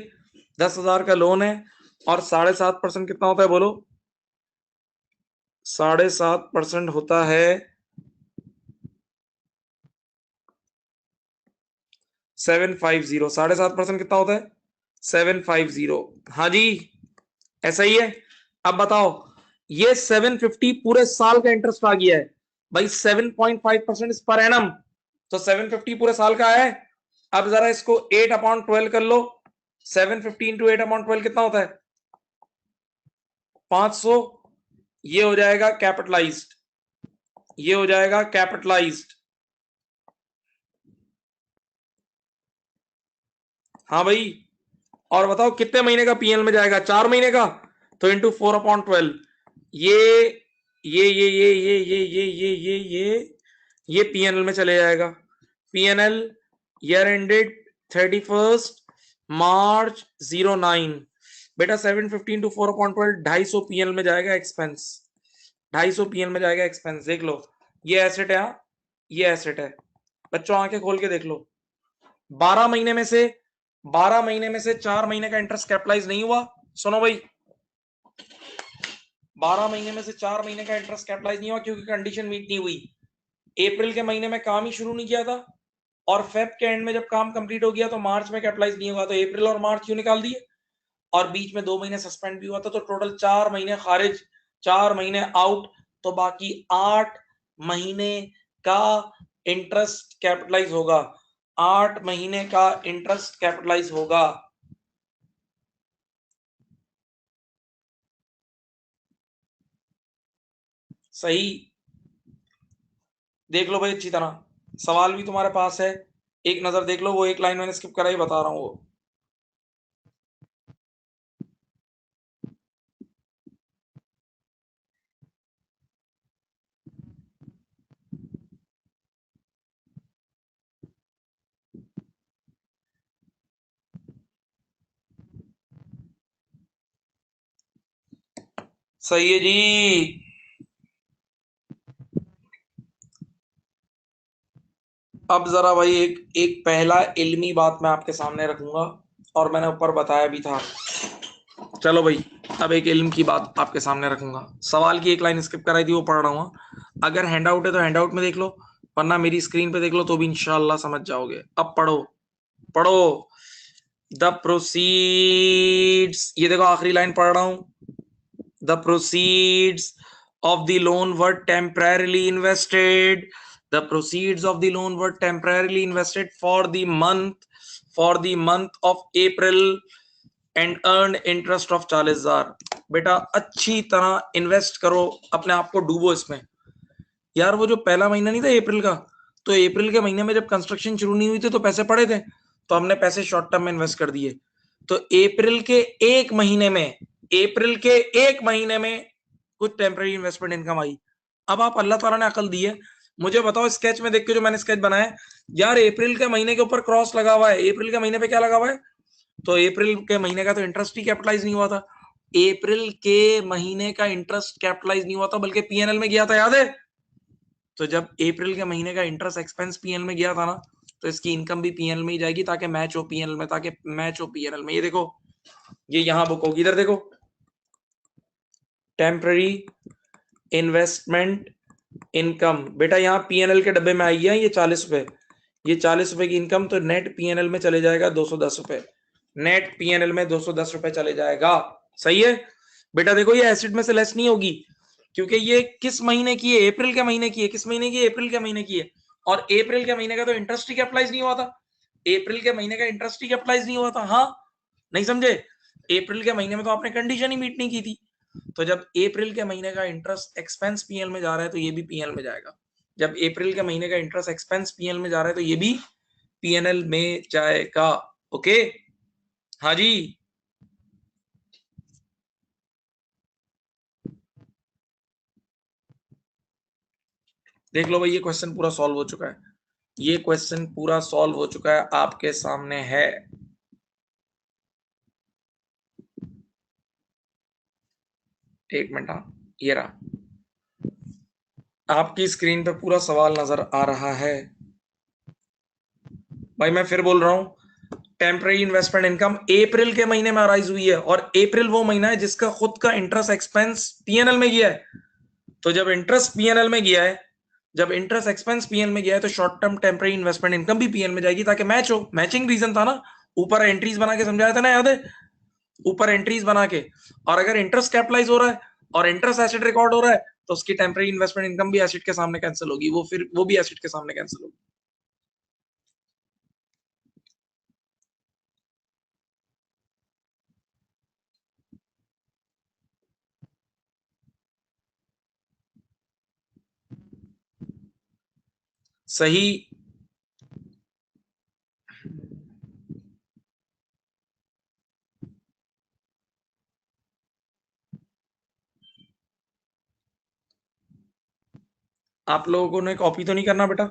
10,000 का लोन है और 7.5% कितना होता है बोलो, 7.5% होता है 750। 7.5% कितना होता है 750। हाँ जी, ऐसा ही है। अब बताओ, ये 750 पूरे साल का इंटरेस्ट आ गया है भाई, 7.5% पर एनम, तो 750 पूरे साल का है। अब जरा इसको 8/12 कर लो, 750 इंटू 8/12 कितना होता है 500। ये हो जाएगा कैपिटलाइज्ड, ये हो जाएगा कैपिटलाइज्ड। हाँ भाई, और बताओ कितने महीने का पीएल में जाएगा, 4 महीने का, तो इंटू 4/12, ये ये पीएनएल में चले जाएगा। पीएनएल ईयर एंडेड 31 मार्च 09। बेटा 750 इंटू 4/12 250 पीएनएल में जाएगा एक्सपेंस, 250 पीएनएल में जाएगा एक्सपेंस। देख लो ये एसेट है, ये एसेट है। बच्चों आंखें खोल के देख लो, 12 महीने में से 12 महीने में से 4 महीने का इंटरेस्ट कैपिटलाइज नहीं हुआ। सुनो भाई, 12 महीने में से 4 महीने का इंटरेस्ट कैपिटलाइज नहीं हुआ क्योंकि कंडीशन मीट नहीं हुई। अप्रैल के महीने में काम ही शुरू नहीं किया था, और फेब के एंड में जब काम कंप्लीट हो गया तो मार्च में कैपिटलाइज नहीं होगा, तो अप्रैल और मार्च क्यों निकाल दिए, और बीच में 2 महीने सस्पेंड भी हुआ था, तो टोटल 4 महीने खारिज, 4 महीने आउट, तो बाकी 8 महीने का इंटरेस्ट कैपिटलाइज होगा, 8 महीने का इंटरेस्ट कैपिटलाइज होगा। सही, देख लो भाई अच्छी तरह, सवाल भी तुम्हारे पास है, एक नजर देख लो, वो एक लाइन मैंने स्किप करा ही बता रहा हूं वो। सही है जी। अब जरा भाई एक एक पहला इल्मी बात मैं आपके सामने रखूंगा, और मैंने ऊपर बताया भी था। चलो भाई, अब एक इल्म की बात आपके सामने रखूंगा। सवाल की एक लाइन स्किप कराई थी वो पढ़ रहा हूँ, अगर हैंडआउट है तो हैंडआउट में देख लो, वरना मेरी स्क्रीन पे देख लो तो भी इंशाल्लाह समझ जाओगे। अब पढ़ो, पढ़ो। द प्रोसीड्स, ये देखो आखिरी लाइन पढ़ रहा हूं, the proceeds of the loan were temporarily invested, the proceeds of the loan were temporarily invested for the month of April and earned interest of 40,000। बेटा अच्छी तरह इन्वेस्ट करो, अपने आप को डूबो इसमें। यार वो जो पहला महीना नहीं था अप्रैल का, तो अप्रैल के महीने में जब कंस्ट्रक्शन शुरू नहीं हुई थी तो पैसे पड़े थे, तो हमने पैसे शॉर्ट टर्म में इन्वेस्ट कर दिए। तो अप्रैल के एक महीने में, अप्रैल के एक महीने में कुछ टेम्पररी इन्वेस्टमेंट इनकम आई। अब आप, अल्लाह ताला ने अकल दी है, मुझे बताओ स्केच में देख के जो मैंने स्केच बनाया, यार अप्रैल के महीने के ऊपर क्रॉस लगा हुआ है, अप्रैल के महीने पे क्या लगा हुआ है, तो अप्रैल के महीने का तो इंटरेस्ट ही कैपिटलाइज नहीं हुआ था, अप्रैल के महीने का इंटरेस्ट कैपिटलाइज नहीं हुआ था बल्कि पीएनएल में गया था, याद है? तो जब अप्रैल के महीने का इंटरेस्ट एक्सपेंस पीएनएल में गया था ना, तो इसकी इनकम भी पीएनएल में ही जाएगी ताकि मैच हो पीएनएल में, ताकि मैच हो पीएनएल में। ये देखो, ये यहां बुक होगी, इधर देखो, टेम्पररी इन्वेस्टमेंट इनकम। बेटा यहाँ पीएनएल के डब्बे में आई है ये 40 रुपए, ये 40 रुपए की इनकम, तो नेट पीएनएल में चले जाएगा 210 रुपए, नेट पीएनएल में 210 रुपए चले जाएगा। सही है बेटा? देखो ये एसिड में से लेस नहीं होगी, क्योंकि ये किस महीने की है? अप्रैल के महीने की है। किस महीने की है? अप्रैल के महीने की है। और अप्रैल के महीने का तो इंटरेस्ट ही कैपिटलाइज नहीं हुआ था, अप्रैल के महीने का इंटरेस्ट ही कैपिटलाइज नहीं हुआ था। हाँ, नहीं समझे? अप्रैल के महीने में तो आपने कंडीशन ही मीट नहीं की थी। तो जब अप्रैल के महीने का इंटरेस्ट एक्सपेंस पीएल में जा रहा है तो ये भी पीएल में जाएगा। जब अप्रैल के महीने का इंटरेस्ट एक्सपेंस पीएल में जा रहा है तो ये भी पीएनएल में जाएगा। ओके, हाँ जी। देख लो भाई, ये क्वेश्चन पूरा सॉल्व हो चुका है, ये क्वेश्चन पूरा सॉल्व हो चुका है, आपके सामने है। एक मिनट, हाँ ये रहा, आपकी स्क्रीन पे पूरा सवाल नजर आ रहा है। भाई मैं फिर बोल रहा हूं, टेम्पररी इन्वेस्टमेंट इनकम अप्रैल के महीने में अराइज हुई है, और अप्रैल वो महीना है जिसका खुद का इंटरेस्ट एक्सपेंस पीएनएल में गया है। तो जब इंटरेस्ट पीएनएल में गया है, जब इंटरेस्ट एक्सपेंस पीएनएल में गया है, तो short term temporary investment income भी पीएनएल में जाएगी, ताकि मैच हो। मैचिंग रीजन था ना, ऊपर एंट्रीज बना के समझाया था ना, याद है? ऊपर एंट्रीज बना के, और अगर इंटरेस्ट कैपिटलाइज हो रहा है और इंटरेस्ट एसिड रिकॉर्ड हो रहा है, तो उसकी टेम्पररी इन्वेस्टमेंट इनकम भी एसिड के सामने कैंसिल होगी, वो फिर वो भी एसिड के सामने कैंसिल होगी। सही। आप लोगों ने कॉपी तो नहीं करना बेटा?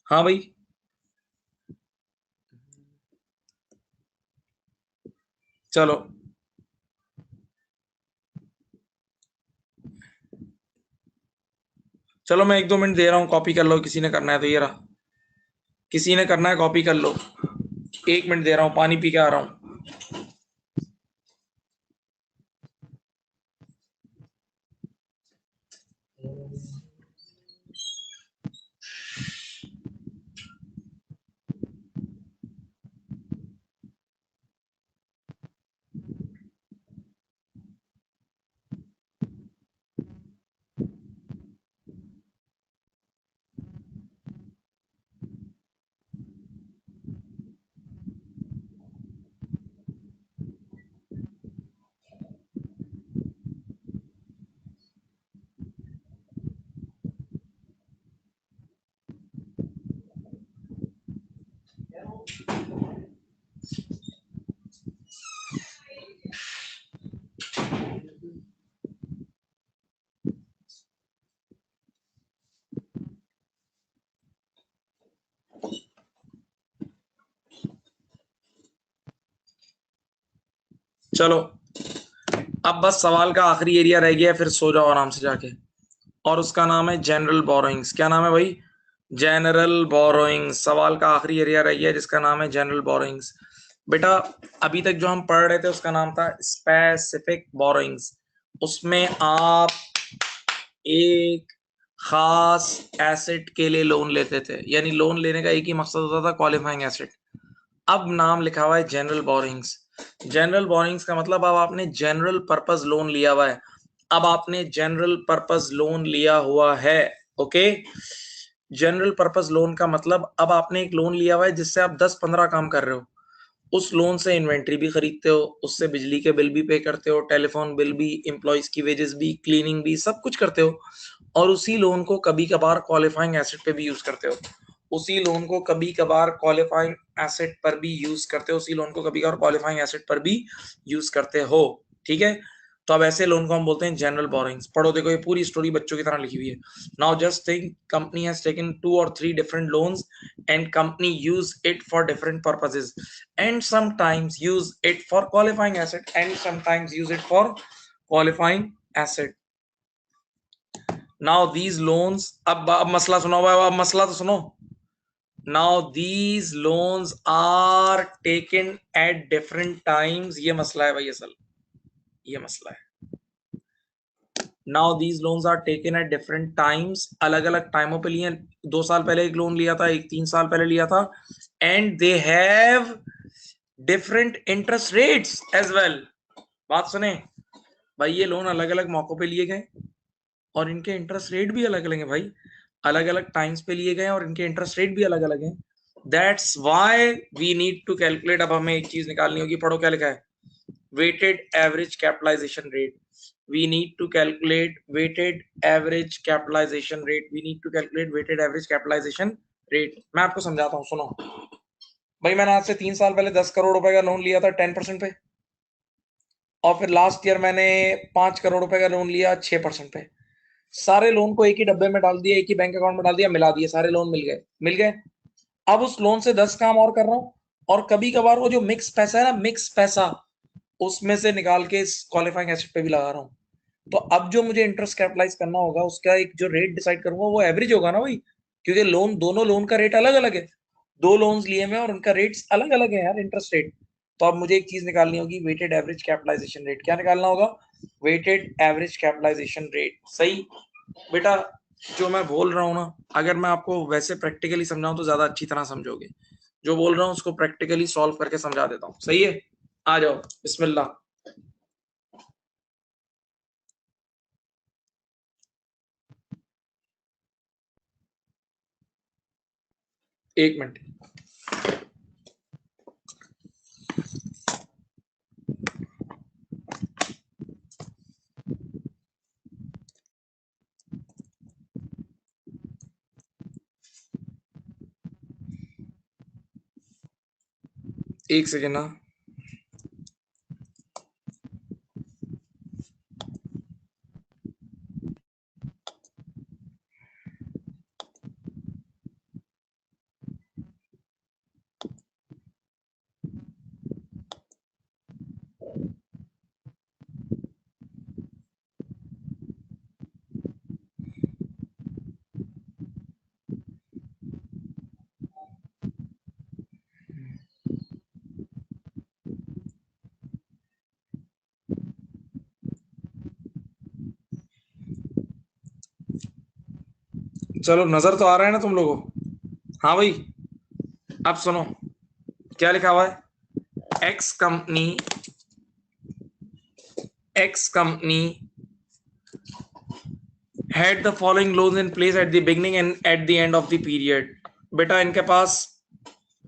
हाँ भाई, चलो चलो, मैं 1-2 मिनट दे रहा हूँ, कॉपी कर लो, किसी ने करना है तो ये रहा, किसी ने करना है कॉपी कर लो। 1 मिनट दे रहा हूँ, पानी पी के आ रहा हूँ। चलो, अब बस सवाल का आखिरी एरिया रह गया है, फिर सो जाओ आराम से जाके। और उसका नाम है जनरल बोरोइंग्स। क्या नाम है भाई? General borrowings. सवाल का आखिरी एरिया रह गया है जिसका नाम है जनरल बोरोइंग्स। बेटा अभी तक जो हम पढ़ रहे थे उसका नाम था स्पेसिफिक बोरोइंग्स। उसमें आप एक खास एसेट के लिए लोन लेते थे, यानी लोन लेने का एक ही मकसद होता था, क्वालिफाइंग एसेट। अब नाम लिखा हुआ है जनरल बोरिंग्स। जनरल बोरिंग्स का मतलब अब आपने जनरल पर्पस लोन लिया हुआ है, अब आपने जनरल पर्पस लोन लिया हुआ है। ओके, जनरल पर्पस लोन का मतलब अब आपने एक लोन लिया हुआ है जिससे आप 10-15 काम कर रहे हो। उस लोन से इन्वेंट्री भी खरीदते हो, उससे बिजली के बिल भी पे करते हो, टेलीफोन बिल भी, एम्प्लॉयज की वेजेस भी, क्लीनिंग भी, सब कुछ करते हो। और उसी लोन को कभी कभार क्वालिफाइंग एसेट पे भी यूज करते हो, उसी लोन को कभी कभार क्वालिफाइंग एसेट पर भी यूज करते हो, उसी लोन को कभी कभार क्वालिफाइंग एसेट पर भी यूज करते हो। ठीक है, तो अब ऐसे लोन को हम बोलते हैं जनरल बोरिंग्स। पढ़ो, देखो ये पूरी स्टोरी बच्चों की तरह लिखी हुई है। Now just think, company has taken 2 or 3 different loans and company use it for different purposes and sometimes use it for qualifying asset and sometimes use it for qualifying asset. Now these loans, अब मसला सुनो भाई, अब मसला तो सुनो। Now these loans are taken at different times, ये मसला है भाई, असल ये मसला है। Now these loans are taken at different times, अलग अलग टाइमों पे लिए। 2 साल पहले एक लोन लिया था, एक 3 साल पहले लिया था, and they have different interest rates as well। बात सुने भाई, ये लोन अलग अलग मौकों पे लिए गए और इनके इंटरेस्ट रेट भी अलग अलग है भाई, अलग अलग टाइम्स पे लिए गए और इनके इंटरेस्ट रेट भी अलग अलग हैं। That's why we need to calculate. अब हमें एक चीज निकालनी होगी, पढ़ो क्या लिखा है, weighted average capitalisation rate. we need to calculate weighted average capitalization rate, we need to calculate weighted average capitalization rate। मैं आपको समझाता हूँ, सुनो भाई। मैंने आज से 3 साल पहले 10 करोड़ रुपए का लोन लिया था 10% पे, और फिर लास्ट ईयर मैंने 5 करोड़ रुपए का लोन लिया 6% पे। सारे लोन को एक ही डब्बे में डाल दिया, एक ही बैंक अकाउंट में डाल दिया, मिला दिए, सारे लोन मिल गए। अब उस लोन से 10 काम और कर रहा हूं, और कभी कभार वो जो मिक्स पैसा है ना, मिक्स पैसा, उसमें से निकाल के इस क्वालिफाइंग एसेट पे भी लगा रहा हूं। तो अब जो मुझे इंटरेस्ट कैपिटलाइज करना होगा, उसका एक जो रेट डिसाइड करूंगा वो एवरेज होगा ना भाई, क्योंकि लोन, दोनों लोन का रेट अलग अलग है। 2 लोन्स लिए मैं और उनका रेट्स अलग अलग है यार, इंटरेस्ट रेट। तो अब मुझे एक चीज निकालनी होगी, वेटेड एवरेज कैपिटलाइजेशन रेट। क्या निकालना होगा, वेटेड एवरेज कैपिटलाइजेशन रेट। सही बेटा, जो मैं बोल रहा हूँ ना, अगर मैं आपको वैसे प्रैक्टिकली समझाऊं तो ज्यादा अच्छी तरह समझोगे। जो बोल रहा हूँ उसको प्रैक्टिकली सॉल्व करके समझा देता हूँ, सही है। आ जाओ, बिस्मिल्लाह। एक मिनट, एक सेकेंड ना। चलो, नजर तो आ रहा है ना तुम लोगों को? हाँ भाई, अब सुनो क्या लिखा हुआ है। X company had the following loans in place at the beginning and at the end of the period। बेटा इनके पास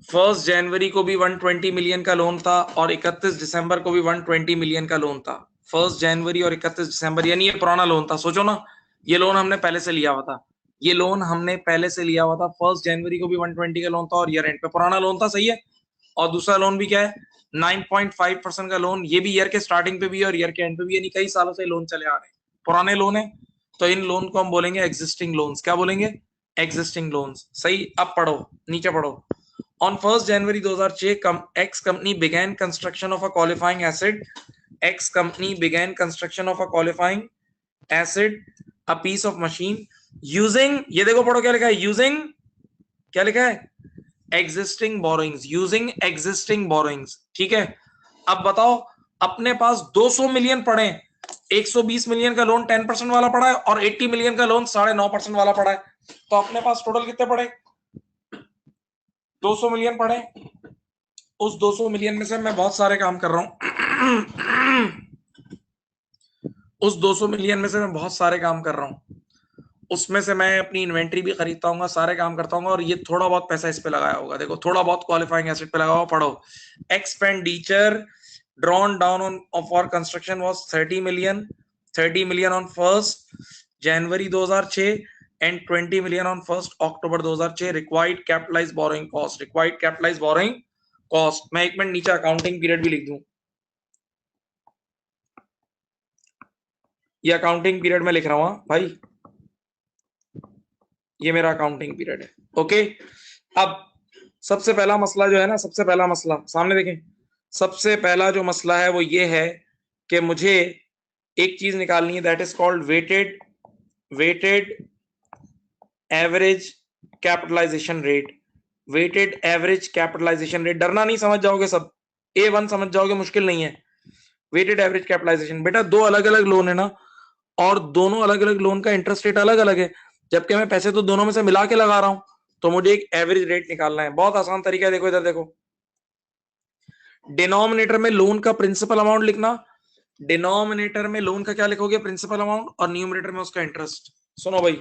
1 जनवरी को भी 120 मिलियन का लोन था और 31 दिसंबर को भी 120 मिलियन का लोन था। 1 जनवरी और 31 दिसंबर, यानी ये पुराना लोन था। सोचो ना, ये लोन हमने पहले से लिया हुआ था, ये लोन हमने पहले से लिया हुआ था। 1 जनवरी को भी 120 का लोन था और ईयर एंड पे पुराना लोन था, सही है। और दूसरा लोन भी क्या है, 9.5% का लोन, ये भी ईयर के स्टार्टिंग पे भी और ईयर के एंड पे भी, यानी कई सालों से लोन चले आ रहे हैं, पुराने लोन है। तो इन लोन को हम बोलेंगे एग्जिस्टिंग लोन्स। क्या बोलेंगे, एग्जिस्टिंग लोन्स। सही। अब पढ़ो, नीचे पढ़ो। On 1st January 2006, X company began construction of a qualifying asset. X company began construction of a qualifying asset, a piece of machine using, ये देखो पढ़ो क्या लिखा है, using, क्या लिखा है, existing borrowings, using existing borrowings। ठीक है। अब बताओ, अपने पास 200 मिलियन पड़े, 120 मिलियन का लोन 10% वाला पड़ा है और 80 मिलियन का लोन 9.5% वाला पड़ा है। तो अपने पास टोटल कितने पड़े, 200 मिलियन पड़े। उस 200 मिलियन में से मैं बहुत सारे काम कर रहा हूं, उस 200 मिलियन में से मैं बहुत सारे काम कर रहा हूं, उसमें से मैं अपनी इन्वेंट्री भी खरीदता हूँ, सारे काम करता हूँ, और ये थोड़ा बहुत पैसा इस पे लगाया होगा। देखो, थोड़ा बहुत क्वालिफाइंग एसेट पे लगा हुआ। पढ़ो, expenditure drawn down on for construction was 30 million on 1 January 2006 and 20 million on 1 October 2006। Required capitalise borrowing cost, required capitalise borrowing cost. मैं एक मिनट नीचे अकाउंटिंग पीरियड भी लिख दूं। ये अकाउंटिंग पीरियड में लिख रहा हूं भाई, ये मेरा अकाउंटिंग पीरियड है। ओके, अब सबसे पहला मसला जो है ना, सबसे पहला मसला सामने देखें, सबसे पहला जो मसला है वो ये है कि मुझे एक चीज निकालनी है, that is called weighted average capitalisation rate. Weighted average capitalisation rate, डरना नहीं, समझ जाओगे सब, A1 समझ जाओगे, मुश्किल नहीं है। वेटेड एवरेज कैपिटलाइजेशन, बेटा दो अलग अलग लोन है ना, और दोनों अलग अलग लोन का इंटरेस्ट रेट अलग अलग है, जबकि मैं पैसे तो दोनों में से मिला के लगा रहा हूं, तो मुझे एक एवरेज रेट निकालना है। बहुत आसान तरीका है, देखो इधर देखो, डिनोमिनेटर में लोन का प्रिंसिपल अमाउंट लिखना, डिनोमिनेटर में लोन का क्या लिखोगे, प्रिंसिपल अमाउंट, और न्यूमरेटर में उसका इंटरेस्ट। सुनो भाई,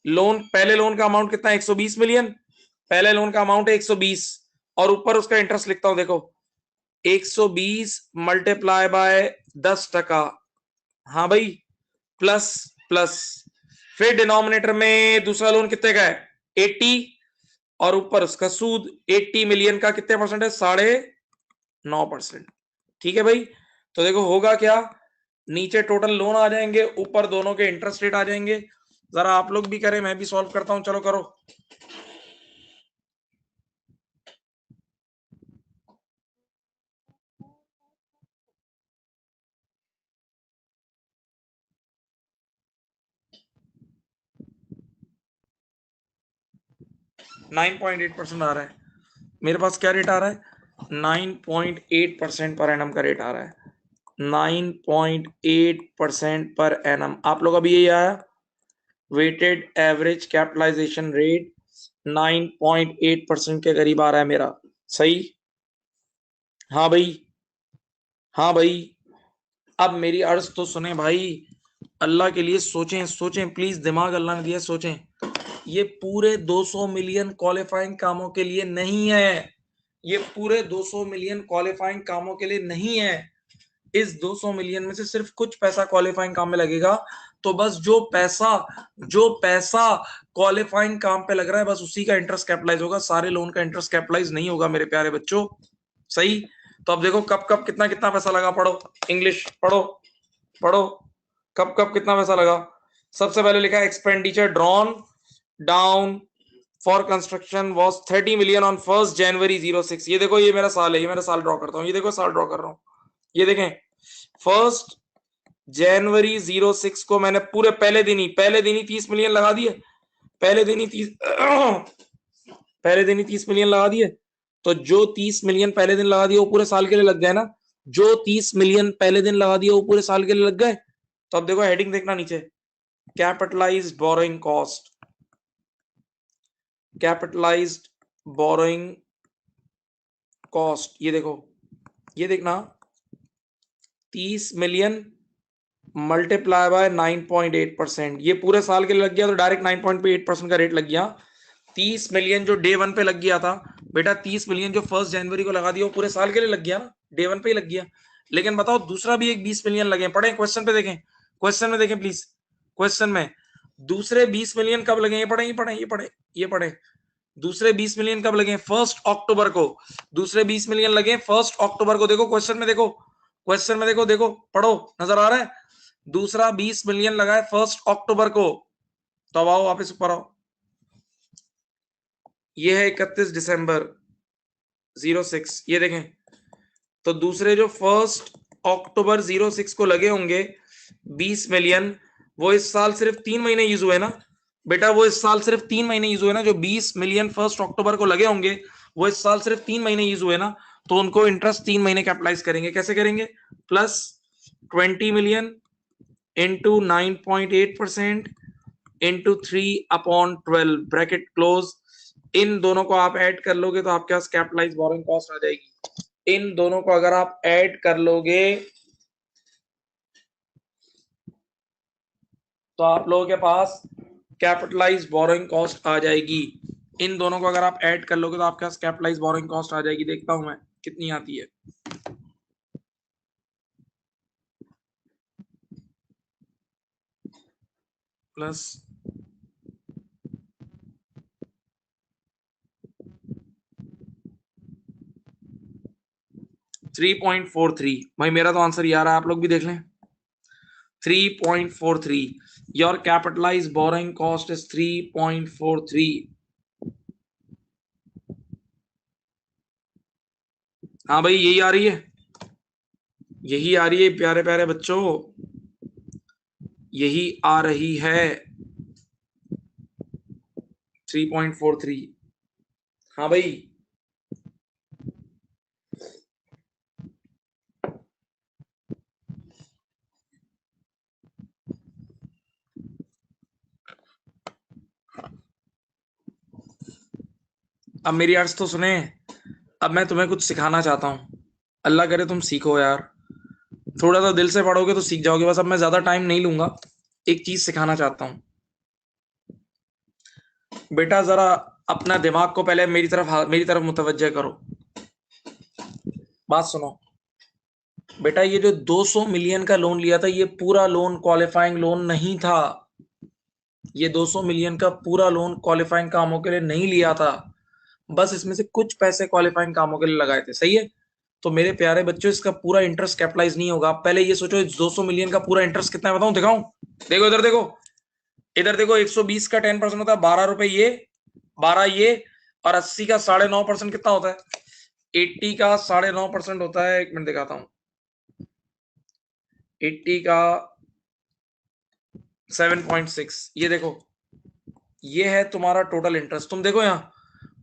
लोन, पहले लोन का अमाउंट कितना है, 120 मिलियन, पहले लोन का अमाउंट है 120, और ऊपर उसका इंटरेस्ट लिखता हूं, देखो 120 मल्टीप्लाई बाय 10%, हाँ भाई, प्लस प्लस, फिर डिनोमिनेटर में दूसरा लोन कितने का है, 80, और ऊपर उसका सूद 80 मिलियन का कितने परसेंट है, 9.5%। ठीक है भाई, तो देखो होगा क्या, नीचे टोटल लोन आ जाएंगे, ऊपर दोनों के इंटरेस्ट रेट आ जाएंगे। जरा आप लोग भी करें, मैं भी सॉल्व करता हूं, चलो करो। नाइन पॉइंट एट परसेंट आ रहा है मेरे पास, क्या रेट आ रहा है, 9.8% पर एनम का रेट आ रहा है, 9.8% पर एनम। आप लोग अभी यही आया, वेटेड एवरेज कैपिटलाइजेशन रेट 9.8% के करीब आ रहा है मेरा, सही। हाँ भाई, हाँ भाई, अब मेरी अर्ज तो सुने भाई, अल्लाह के लिए सोचें, सोचें प्लीज, दिमाग अल्लाह ने दिया, सोचें। ये पूरे 200 मिलियन क्वालिफाइंग कामों के लिए नहीं है, ये पूरे 200 मिलियन क्वालिफाइंग कामों के लिए नहीं है। इस 200 मिलियन में से सिर्फ कुछ पैसा क्वालिफाइंग काम में लगेगा, तो बस जो पैसा क्वालिफाइंग काम पे लग रहा है, बस उसी का इंटरेस्ट कैपिटलाइज होगा, सारे लोन का इंटरेस्ट कैपिटलाइज नहीं होगा मेरे प्यारे बच्चों, सही। तो अब देखो कब कब कितना कितना पैसा लगा, पढ़ो इंग्लिश, पढ़ो पढ़ो, कब कब कितना पैसा लगा। सबसे पहले लिखा है expenditure drawn down for construction was 30 million on 1 जनवरी 06। ये देखो, ये मेरा साल है, ये मेरा साल ड्रॉ करता हूँ, ये देखो साल ड्रॉ कर रहा हूँ, ये देखें 1 जनवरी 06 को मैंने पूरे पहले दिन ही 30 मिलियन लगा दिए, पहले दिन ही 30 पहले दिन ही 30 मिलियन लगा दिए। तो जो 30 मिलियन पहले दिन लगा दिए वो पूरे साल के लिए लग गए ना, जो 30 मिलियन पहले दिन लगा दिए वो पूरे साल के लिए लग गए। तो अब देखो हेडिंग देखना नीचे, capitalised borrowing cost, capitalised borrowing cost, ये देखो, ये देखना 30 मिलियन मल्टीप्लाई बाय 9.8%, ये पूरे साल के लिए लग गया, तो डायरेक्ट 9.8% का रेट लग गया। 30 मिलियन जो डे वन पे लग गया था बेटा, 30 मिलियन जो 1 जनवरी को लगा दिया वो पूरे साल के लिए लग गया ना, डे वन पे ही लग गया। लेकिन बताओ दूसरा भी एक 20 मिलियन लगे, पढ़े क्वेश्चन पे देखें, क्वेश्चन में देखें प्लीज, क्वेश्चन में दूसरे 20 मिलियन कब लगे, ये पढ़े ये पढ़े ये पढ़े ये पढ़े, दूसरे 20 मिलियन कब लगे, 1 अक्टूबर को, दूसरे 20 मिलियन लगे 1 अक्टूबर को। देखो क्वेश्चन में देखो, क्वेश्चन में देखो, देखो पढ़ो, नजर आ रहा है, दूसरा 20 मिलियन लगा है 1 अक्टूबर को। तो अब आओ वापस ऊपर आओ, ये है 31 दिसंबर 06, ये देखें, तो दूसरे जो 1 अक्टूबर 06 को लगे होंगे 20 मिलियन, वो इस साल सिर्फ 3 महीने यूज हुए ना बेटा, वो इस साल सिर्फ 3 महीने यूज हुए ना, जो 20 मिलियन 1 अक्टूबर को लगे होंगे वो इस साल सिर्फ 3 महीने यूज हुए ना, तो उनको इंटरेस्ट 3 महीने कैपिटलाइज करेंगे, कैसे करेंगे, plus 20 million into 9.8% into 3/12 bracket close. इन दोनों को आप ऐड कर लोगे तो आपके पास कैपिटलाइज बोरोइंग कॉस्ट आ जाएगी, इन दोनों को अगर आप ऐड कर लोगे तो आप लोगों के पास कैपिटलाइज बोरोइंग कॉस्ट आ जाएगी, इन दोनों को अगर आप ऐड कर लोगे तो आपके पास कैपिटलाइज बोरोइंग कॉस्ट आ जाएगी। देखता हूं मैं कितनी आती है, प्लस 3.43। भाई मेरा तो आंसर यार, आप लोग भी देख लें, 3.43. Your capitalized borrowing cost is 3.43. हाँ भाई, यही आ रही है, यही आ रही है प्यारे प्यारे बच्चों, यही आ रही है 3.43। हाँ भाई, अब मेरी अर्ज तो सुने। अब मैं तुम्हें कुछ सिखाना चाहता हूँ, अल्लाह करे तुम सीखो यार, थोड़ा सा दिल से पढ़ोगे तो सीख जाओगे। बस अब मैं ज्यादा टाइम नहीं लूंगा, एक चीज सिखाना चाहता हूँ। बेटा जरा अपना दिमाग को पहले मेरी तरफ मुतवज्जह करो, बात सुनो। बेटा ये जो 200 मिलियन का लोन लिया था, ये पूरा लोन क्वालिफाइंग लोन नहीं था। ये 200 मिलियन का पूरा लोन क्वालिफाइंग कामों के लिए नहीं लिया था, बस इसमें से कुछ पैसे क्वालिफाइंग कामों के लिए लगाए थे, सही है। तो मेरे प्यारे बच्चों, इसका पूरा इंटरेस्ट कैपिटलाइज नहीं होगा। आप पहले ये सोचो, इस 200 मिलियन का पूरा इंटरेस्ट कितना है बताऊं, दिखाऊं? देखो इधर देखो, इधर देखो, 120 का 10% होता है 12 रुपए, ये 12 ये, और 80 का 9.5% कितना होता है? 80 का 9.5% होता है, एक मिनट दिखाता हूं, 80 का 7.6, ये देखो, ये है तुम्हारा टोटल इंटरेस्ट। तुम देखो यहाँ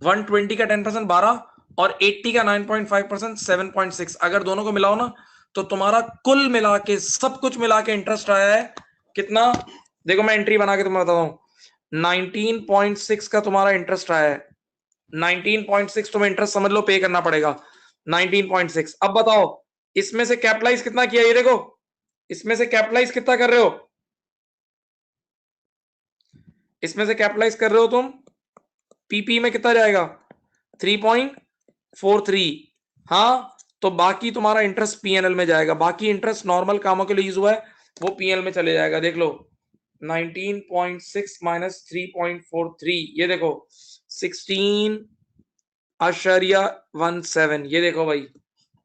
120 का 10% 12 और 80 का 9.5% 7.6, अगर दोनों को मिलाओ ना तो तुम्हारा कुल मिला के, सब कुछ मिला के इंटरेस्ट आया है कितना? देखो मैं एंट्री बना के तुम्हें बताता हूं, 19.6 का तुम्हारा इंटरेस्ट आया है। 19.6 तुम्हें इंटरेस्ट समझ लो पे करना पड़ेगा, 19.6। अब बताओ इसमें से कैपिटलाइज कितना किया, ये देखो, इसमें से कैपिटलाइज कितना कर रहे हो, इसमें से कैपिटलाइज कर रहे हो तुम, पीपी में कितना जाएगा? 3.43। हाँ, तो बाकी तुम्हारा इंटरेस्ट पीएनएल में जाएगा, बाकी इंटरेस्ट नॉर्मल कामों के लिए यूज हुआ है वो पीएनएल में चले जाएगा। देख लो 19.6 माइनस 3.43, ये देखो 16.17, ये देखो भाई,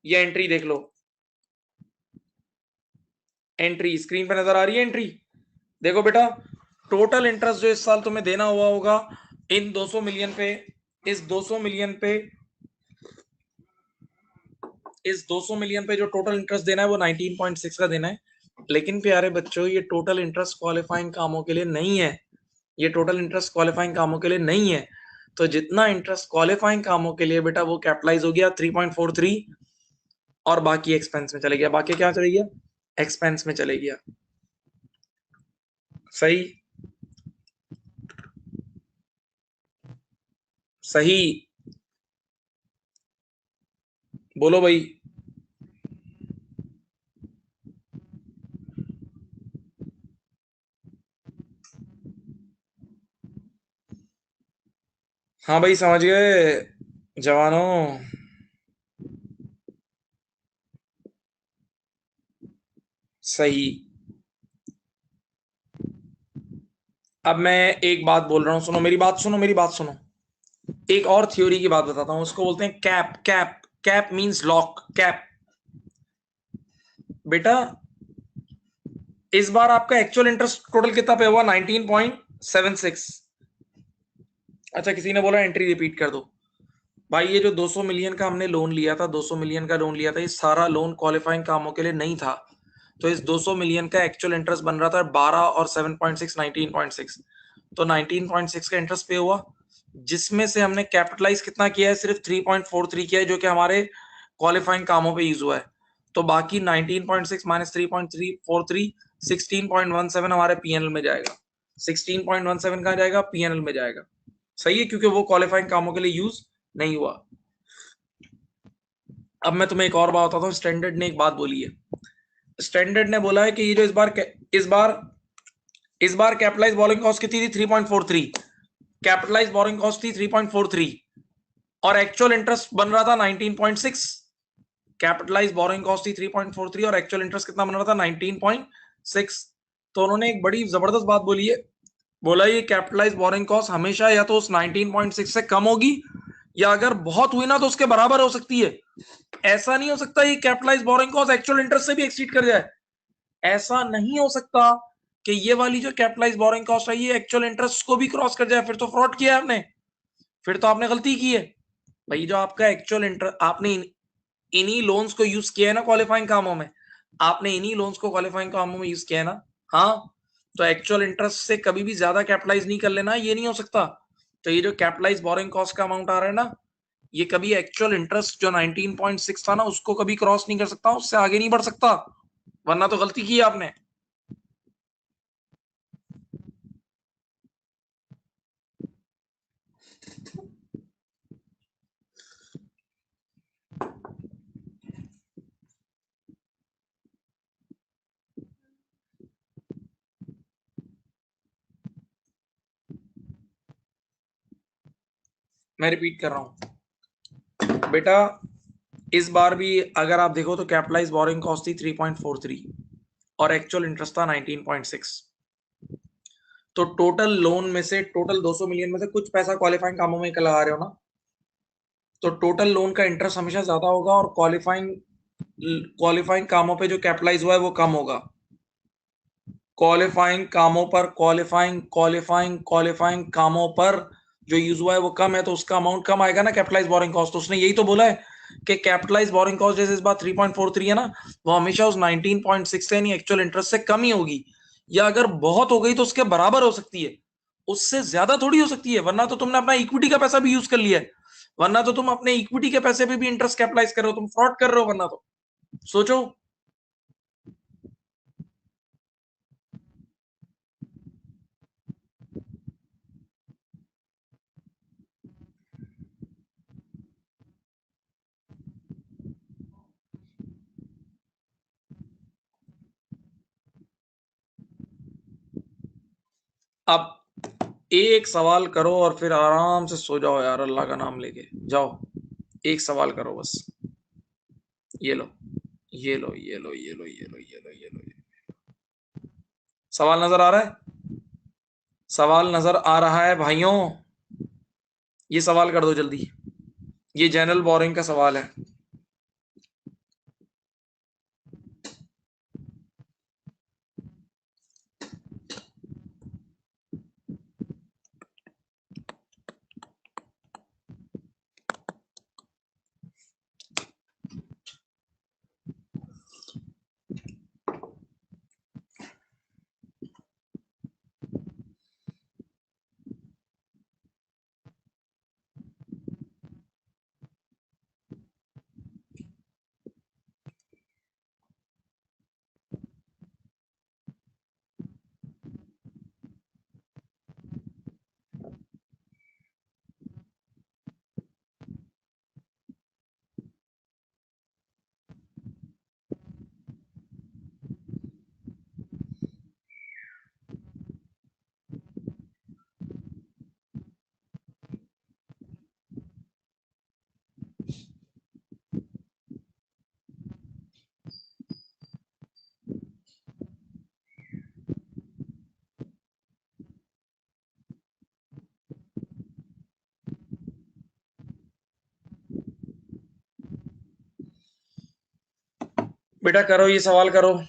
ये एंट्री देख लो, एंट्री स्क्रीन पे नजर आ रही है एंट्री। देखो बेटा, टोटल इंटरेस्ट जो इस साल तुम्हें देना हुआ होगा इन 200 मिलियन पे, इस 200 मिलियन पे, इस 200 मिलियन पे जो टोटल इंटरेस्ट देना है वो 19.6 का देना है। लेकिन प्यारे बच्चों, ये टोटल इंटरेस्ट क्वालिफाइंग कामों के लिए नहीं है, ये टोटल इंटरेस्ट क्वालिफाइंग कामों के लिए नहीं है। तो जितना इंटरेस्ट क्वालिफाइंग कामों के लिए बेटा वो कैपिटलाइज हो गया 3.43, और बाकी एक्सपेंस में चले गया। बाकी क्या चले गया? एक्सपेंस में चले गया, सही सही, बोलो भाई। हाँ भाई, समझ गए जवानों। सही। अब मैं एक बात बोल रहा हूं, सुनो मेरी बात, सुनो मेरी बात सुनो। एक और थ्योरी की बात बताता हूं, उसको बोलते हैं cap. Cap, cap means lock, cap. बेटा इस बार आपका एक्चुअल इंटरेस्ट टोटल कितना पे हुआ? 19.76। अच्छा, किसी ने बोला एंट्री रिपीट कर दो। भाई ये जो 200 मिलियन का हमने लोन लिया था, 200 मिलियन का लोन लिया था, ये सारा लोन क्वालिफाइंग कामों के लिए नहीं था। तो इस 200 मिलियन का एक्चुअल इंटरेस्ट बन रहा था 12 और 7.6 19.6। तो 19.6 का इंटरेस्ट पे हुआ, जिसमें से हमने कैपिटलाइज कितना किया है? सिर्फ 3.43 किया है, जो कि हमारे क्वालिफाइंग कामों पे यूज हुआ है। तो बाकी 19.6 माइनस 3.343 16.17 हमारे पीएनएल में जाएगा। 16.17 कहां जाएगा? पीएनएल में जाएगा, सही है, क्योंकि वो क्वालिफाइंग कामों के लिए यूज नहीं हुआ। अब मैं तुम्हें एक और बात बताता हूँ, स्टैंडर्ड ने एक बात बोली है। स्टैंडर्ड ने बोला है कि ये जो इस बार कैपिटलाइज बोरिंग कॉस्ट कितनी थी? 3.43। कैपिटलाइज बोरिंग कॉस्ट थी 3.43 और एक्चुअल इंटरेस्ट बन रहा था 19.6। कैपिटलाइज बोरिंग कॉस्ट थी 3.43 और एक्चुअल इंटरेस्ट कितना बन रहा था? 19.6। तो उन्होंने एक बड़ी जबरदस्त बात बोली है, बोला ये कैपिटलाइज बोरिंग कॉस्ट हमेशा या तो उस 19.6 से कम होगी, या अगर बहुत हुई ना तो उसके बराबर हो सकती है। ऐसा नहीं हो सकता ये capitalise borrowing cost actual interest से भी एक्सीड कर जाए। ऐसा नहीं हो सकता कि ये वाली जो कैपिटलाइज बोरिंग कॉस्ट है ये एक्चुअल इंटरेस्ट को भी क्रॉस कर जाए, फिर तो फ्रॉड किया है आपने, फिर तो आपने गलती की है भाई। जो आपका एक्चुअल इंटरेस्ट, आपने इन्हीं लोन्स को यूज किया है ना क्वालिफाइंग कामों में, आपने इन्हीं लोन्स को क्वालिफाइंग कामों में यूज किया है ना। हाँ, तो एक्चुअल इंटरेस्ट से कभी भी ज्यादा कैपिटलाइज नहीं कर लेना, ये नहीं हो सकता। तो ये जो कैपिटलाइज बोरिंग कॉस्ट का अमाउंट आ रहा है ना, ये कभी एक्चुअल इंटरेस्ट जो 19.6 था ना उसको कभी क्रॉस नहीं कर सकता, उससे आगे नहीं बढ़ सकता, वरना तो गलती की आपने। मैं रिपीट कर रहा हूं बेटा, इस बार भी अगर आप देखो तो कैपिटलाइज बोरिंग कॉस्ट थी 3.43 और एक्चुअल इंटरेस्ट था 19.6। तो टोटल लोन में से, टोटल 200 मिलियन में से कुछ पैसा क्वालिफाइंग कामों में लगा रहे हो ना, तो टोटल लोन का इंटरेस्ट हमेशा ज्यादा होगा और क्वालिफाइंग क्वालिफाइंग कामों पे जो कैपिटलाइज हुआ है वो कम होगा। क्वालिफाइंग कामों पर, क्वालिफाइंग कामों पर जो यूज हुआ है वो कम है, तो उसका अमाउंट कम आएगा ना कैपिटलाइज बोरिंग कॉस्ट। तो उसने यही तो बोला है कि कैपिटलाइज बोरिंग कॉस्ट जैसे इस बार 3.43 है ना, वो हमेशा उस 19.6 से यानी एक्चुअल इंटरेस्ट से कम ही होगी, या अगर बहुत हो गई तो उसके बराबर हो सकती है, उससे ज्यादा थोड़ी हो सकती है, वरना तो तुमने अपना इक्विटी का पैसा भी यूज कर लिया है, वरना तो तुम अपने इक्विटी के पैसे पे भी इंटरेस्ट कैपिटलाइज कर रहे हो, तुम फ्रॉड कर रहे हो, वरना तो सोचो। अब एक सवाल करो और फिर आराम से सो जाओ यार, अल्लाह का नाम लेके जाओ। एक सवाल करो बस। ये लो, ये लो, ये लो, ये लो, ये लो, ये लो, ये लो, सवाल नजर आ रहा है? सवाल नजर आ रहा है भाइयों? ये सवाल कर दो जल्दी। ये जनरल बोरिंग का सवाल है। बेटा करो, ये सवाल करो।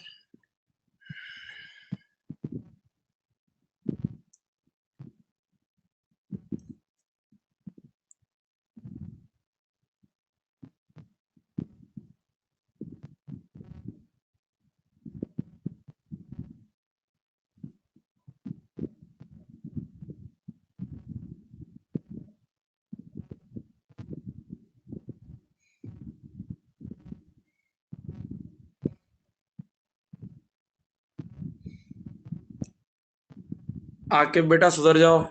आके बेटा सुधर जाओ।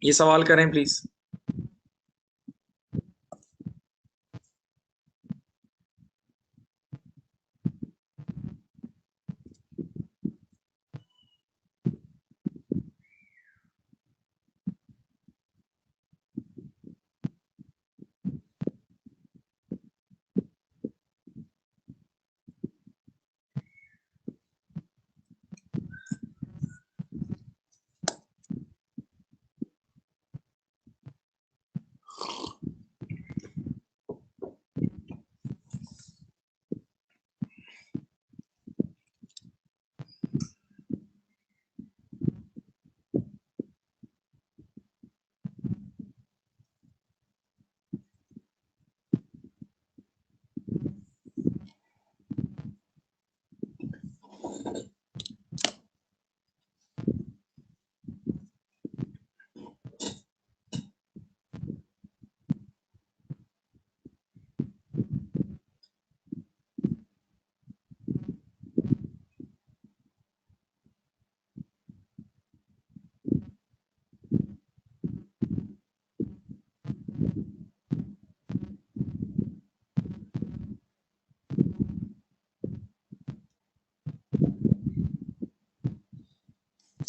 ये सवाल करें प्लीज।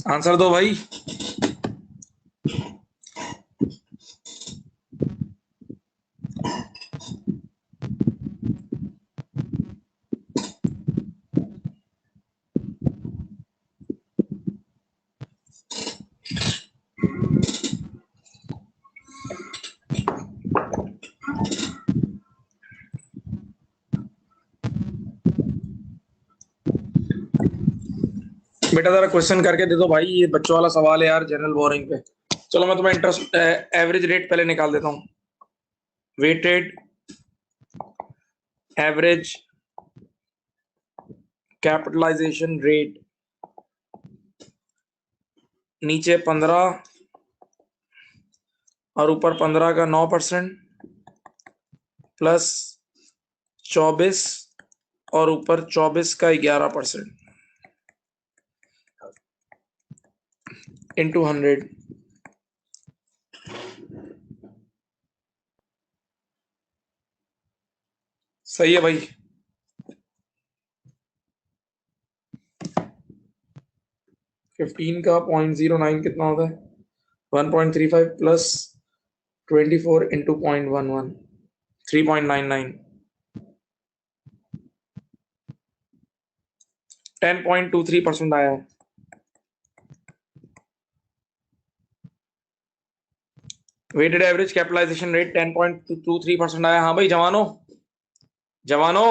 आंसर दो भाई। बेटा जरा क्वेश्चन करके दे दो भाई, ये बच्चों वाला सवाल है यार, जनरल बोरिंग पे। चलो मैं तुम्हें इंटरेस्ट एवरेज रेट पहले निकाल देता हूँ। वेटेड एवरेज कैपिटलाइजेशन रेट, नीचे 15 और ऊपर 15 का 9% प्लस 24 और ऊपर 24 का 11% इंटू 100। सही है भाई। 15 का 0.09 कितना होता है? 1.35 प्लस 24 इंटू 0.11, 3.99, 10.23% आया है। वेटेड एवरेज कैपिटलाइजेशन रेट 10.23% आया। हाँ भाई जवानों, जवानों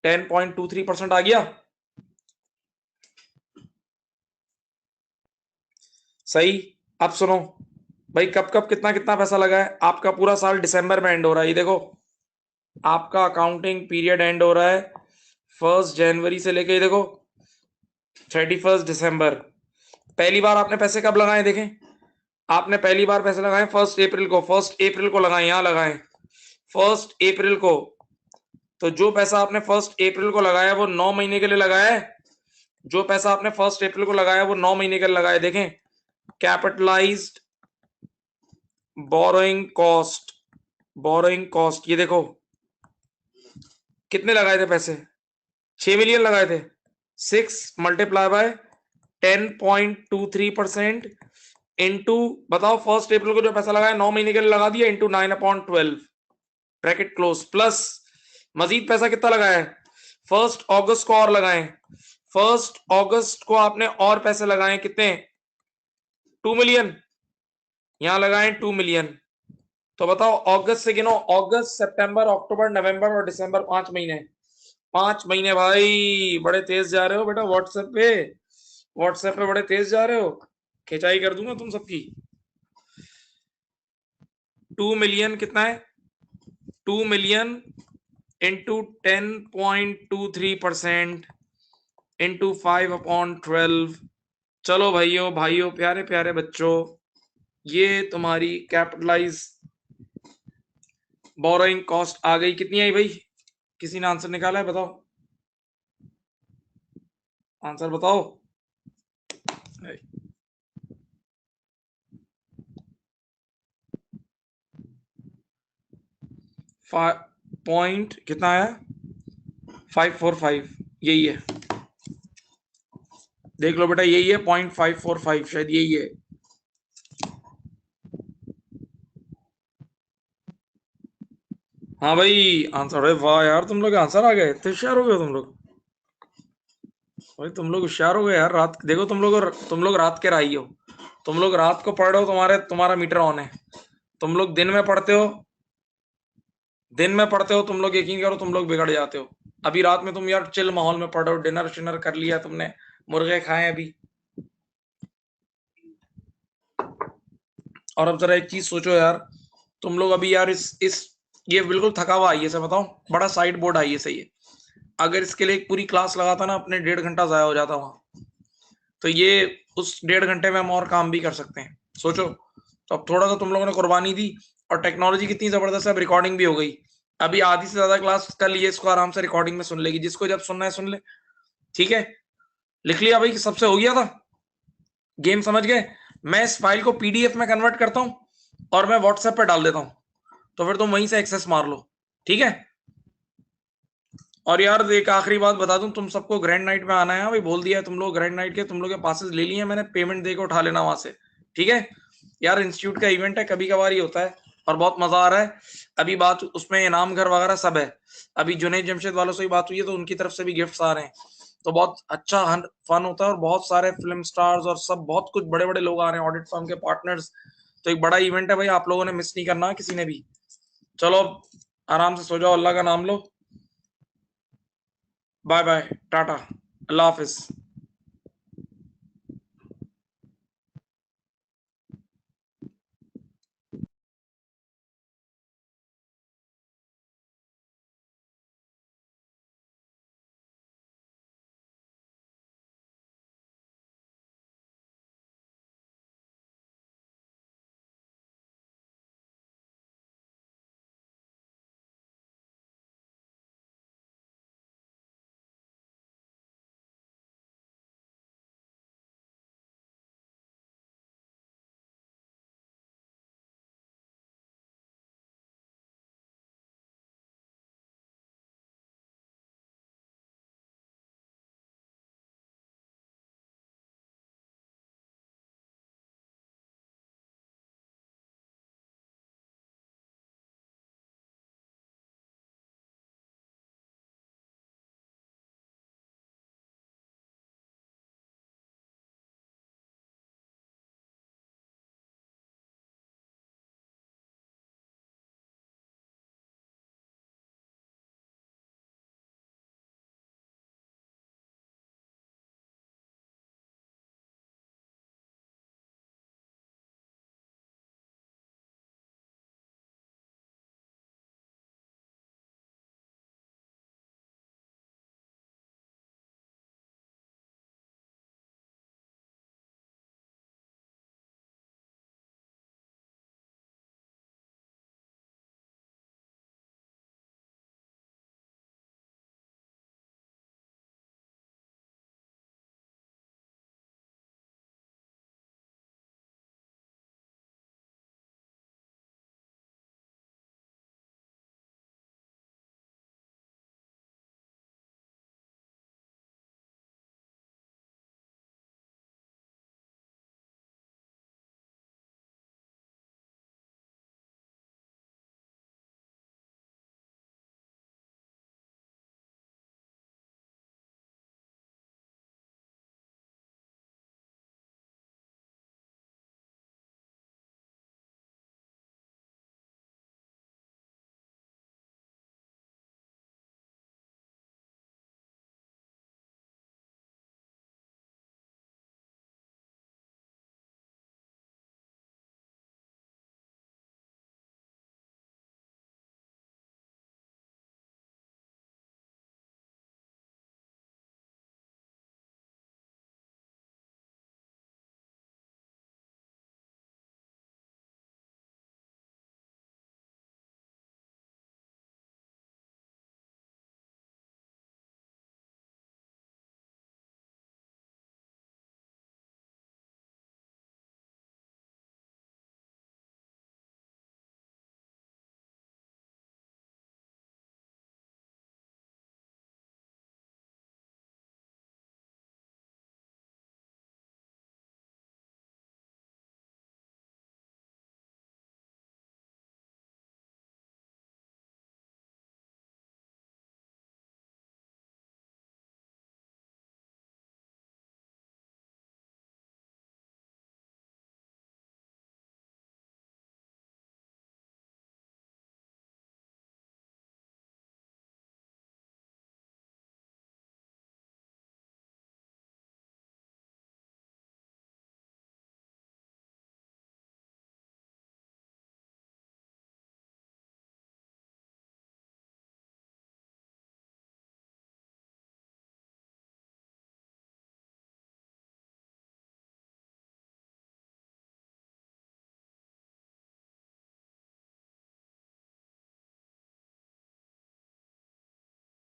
10.23% आ गया। सही। अब सुनो भाई, कब कब कितना कितना पैसा लगा है। आपका पूरा साल दिसंबर में एंड हो रहा है, ये देखो आपका अकाउंटिंग पीरियड एंड हो रहा है 1 जनवरी से लेके, ये देखो 31 दिसंबर। पहली बार आपने पैसे कब लगाए देखें? आपने पहली बार पैसे लगाए 1 अप्रैल को। 1 अप्रैल को लगाए, यहां लगाए 1 अप्रैल को। तो जो पैसा आपने 1 अप्रैल को लगाया वो 9 महीने के लिए लगाया है। जो पैसा आपने 1 अप्रैल को लगाया वो 9 महीने के लिए लगाया। देखें capitalised borrowing cost, borrowing cost, ये देखो कितने लगाए थे पैसे? 6 मिलियन लगाए थे। 6 मल्टीप्लाई बाय 10.23% इंटू, बताओ 1 अप्रैल को जो पैसा लगाया 9 महीने के लिए लगा दिया, इंटू 9/12 ब्रैकेट क्लोज, प्लस मजीद पैसा कितना लगाया है 1 अगस्त को और लगाए। 1 अगस्त को आपने और पैसे लगाए कितने? 2 मिलियन। यहां लगाए 2 मिलियन। तो बताओ अगस्त से गिनो, अगस्त सितंबर अक्टूबर नवंबर और दिसंबर, 5 महीने। 5 महीने भाई, बड़े तेज जा रहे हो बेटा व्हाट्सएप पे, व्हाट्सएप पे बड़े तेज जा रहे हो, खिंचाई कर दूंगा तुम सबकी। 2 मिलियन कितना है? 2 मिलियन इंटू 10.23% इंटू 5/12। चलो भाइयों भाइयों प्यारे प्यारे बच्चों, ये तुम्हारी कैपिटलाइज बोरोइंग कॉस्ट आ गई। कितनी आई भाई? किसी ने आंसर निकाला है? बताओ आंसर बताओ। पॉइंट कितना आया? 545, यही है। देख लो बेटा यही है 0.545, शायद यही है। हाँ भाई आंसर है। वाह यार तुम लोग आंसर आ गए, तो होशियार हो गए तुम लोग। भाई तुम लोग होशियार हो गए यार। रात देखो तुम लोग रात के राही हो। तुम लोग रात को पढ़ रहे हो, तुम्हारा मीटर ऑन है। तुम लोग दिन में पढ़ते हो, दिन में पढ़ते हो तुम लोग, यकीन करो तुम लोग बिगड़ जाते हो। अभी रात में तुम यार चिल माहौल में पढ़ रहे हो, डिनर शिनर कर लिया तुमने, मुर्गे खाए अभी। और अब जरा एक चीज सोचो यार, तुम लोग अभी यार इस ये बिल्कुल थका हुआ आई है से, बताओ बड़ा साइड बोर्ड आई है, सही है। अगर इसके लिए एक पूरी क्लास लगाता ना, अपने 1.5 घंटा जाया हो जाता वहां। तो ये उस 1.5 घंटे में हम और काम भी कर सकते हैं, सोचो। तो अब थोड़ा सा तुम लोगों ने कुर्बानी दी, और टेक्नोलॉजी कितनी जबरदस्त है, अब रिकॉर्डिंग भी हो गई। अभी आधी से ज्यादा क्लास कल ये इसको आराम से रिकॉर्डिंग में सुन लेगी, जिसको जब सुनना है सुन ले। ठीक है, लिख लिया भाई कि सबसे हो गया था। गेम समझ गए? मैं इस फाइल को पीडीएफ में कन्वर्ट करता हूं और मैं व्हाट्सएप पे डाल देता हूं, तो फिर तुम वहीं से एक्सेस मार लो। ठीक है, और यार एक आखिरी बात बता दूं, तुम सबको ग्रैंड नाइट में आना है भाई, बोल दिया है तुम लोग ग्रैंड नाइट के, तुम लोग के पासेस ले लिए हैं मैंने, पेमेंट दे के उठा लेना वहां से, ठीक है यार। इंस्टीट्यूट का इवेंट है, कभी कभार ही होता है और बहुत मजा आ रहा है। अभी बात उसमें इनाम घर वगैरह सब है, अभी जुनैद जमशेद वालों से ही बात हुई है तो उनकी तरफ से भी गिफ्ट्स आ रहे हैं, तो बहुत अच्छा फन होता है और बहुत सारे फिल्म स्टार्स और सब बहुत कुछ बड़े बड़े लोग आ रहे हैं, ऑडिट फर्म के पार्टनर्स। तो एक बड़ा इवेंट है भाई, आप लोगों ने मिस नहीं करना किसी ने भी। चलो आराम से सो जाओ, अल्लाह का नाम लो। बाय बाय, टाटा, अल्लाह हाफिज।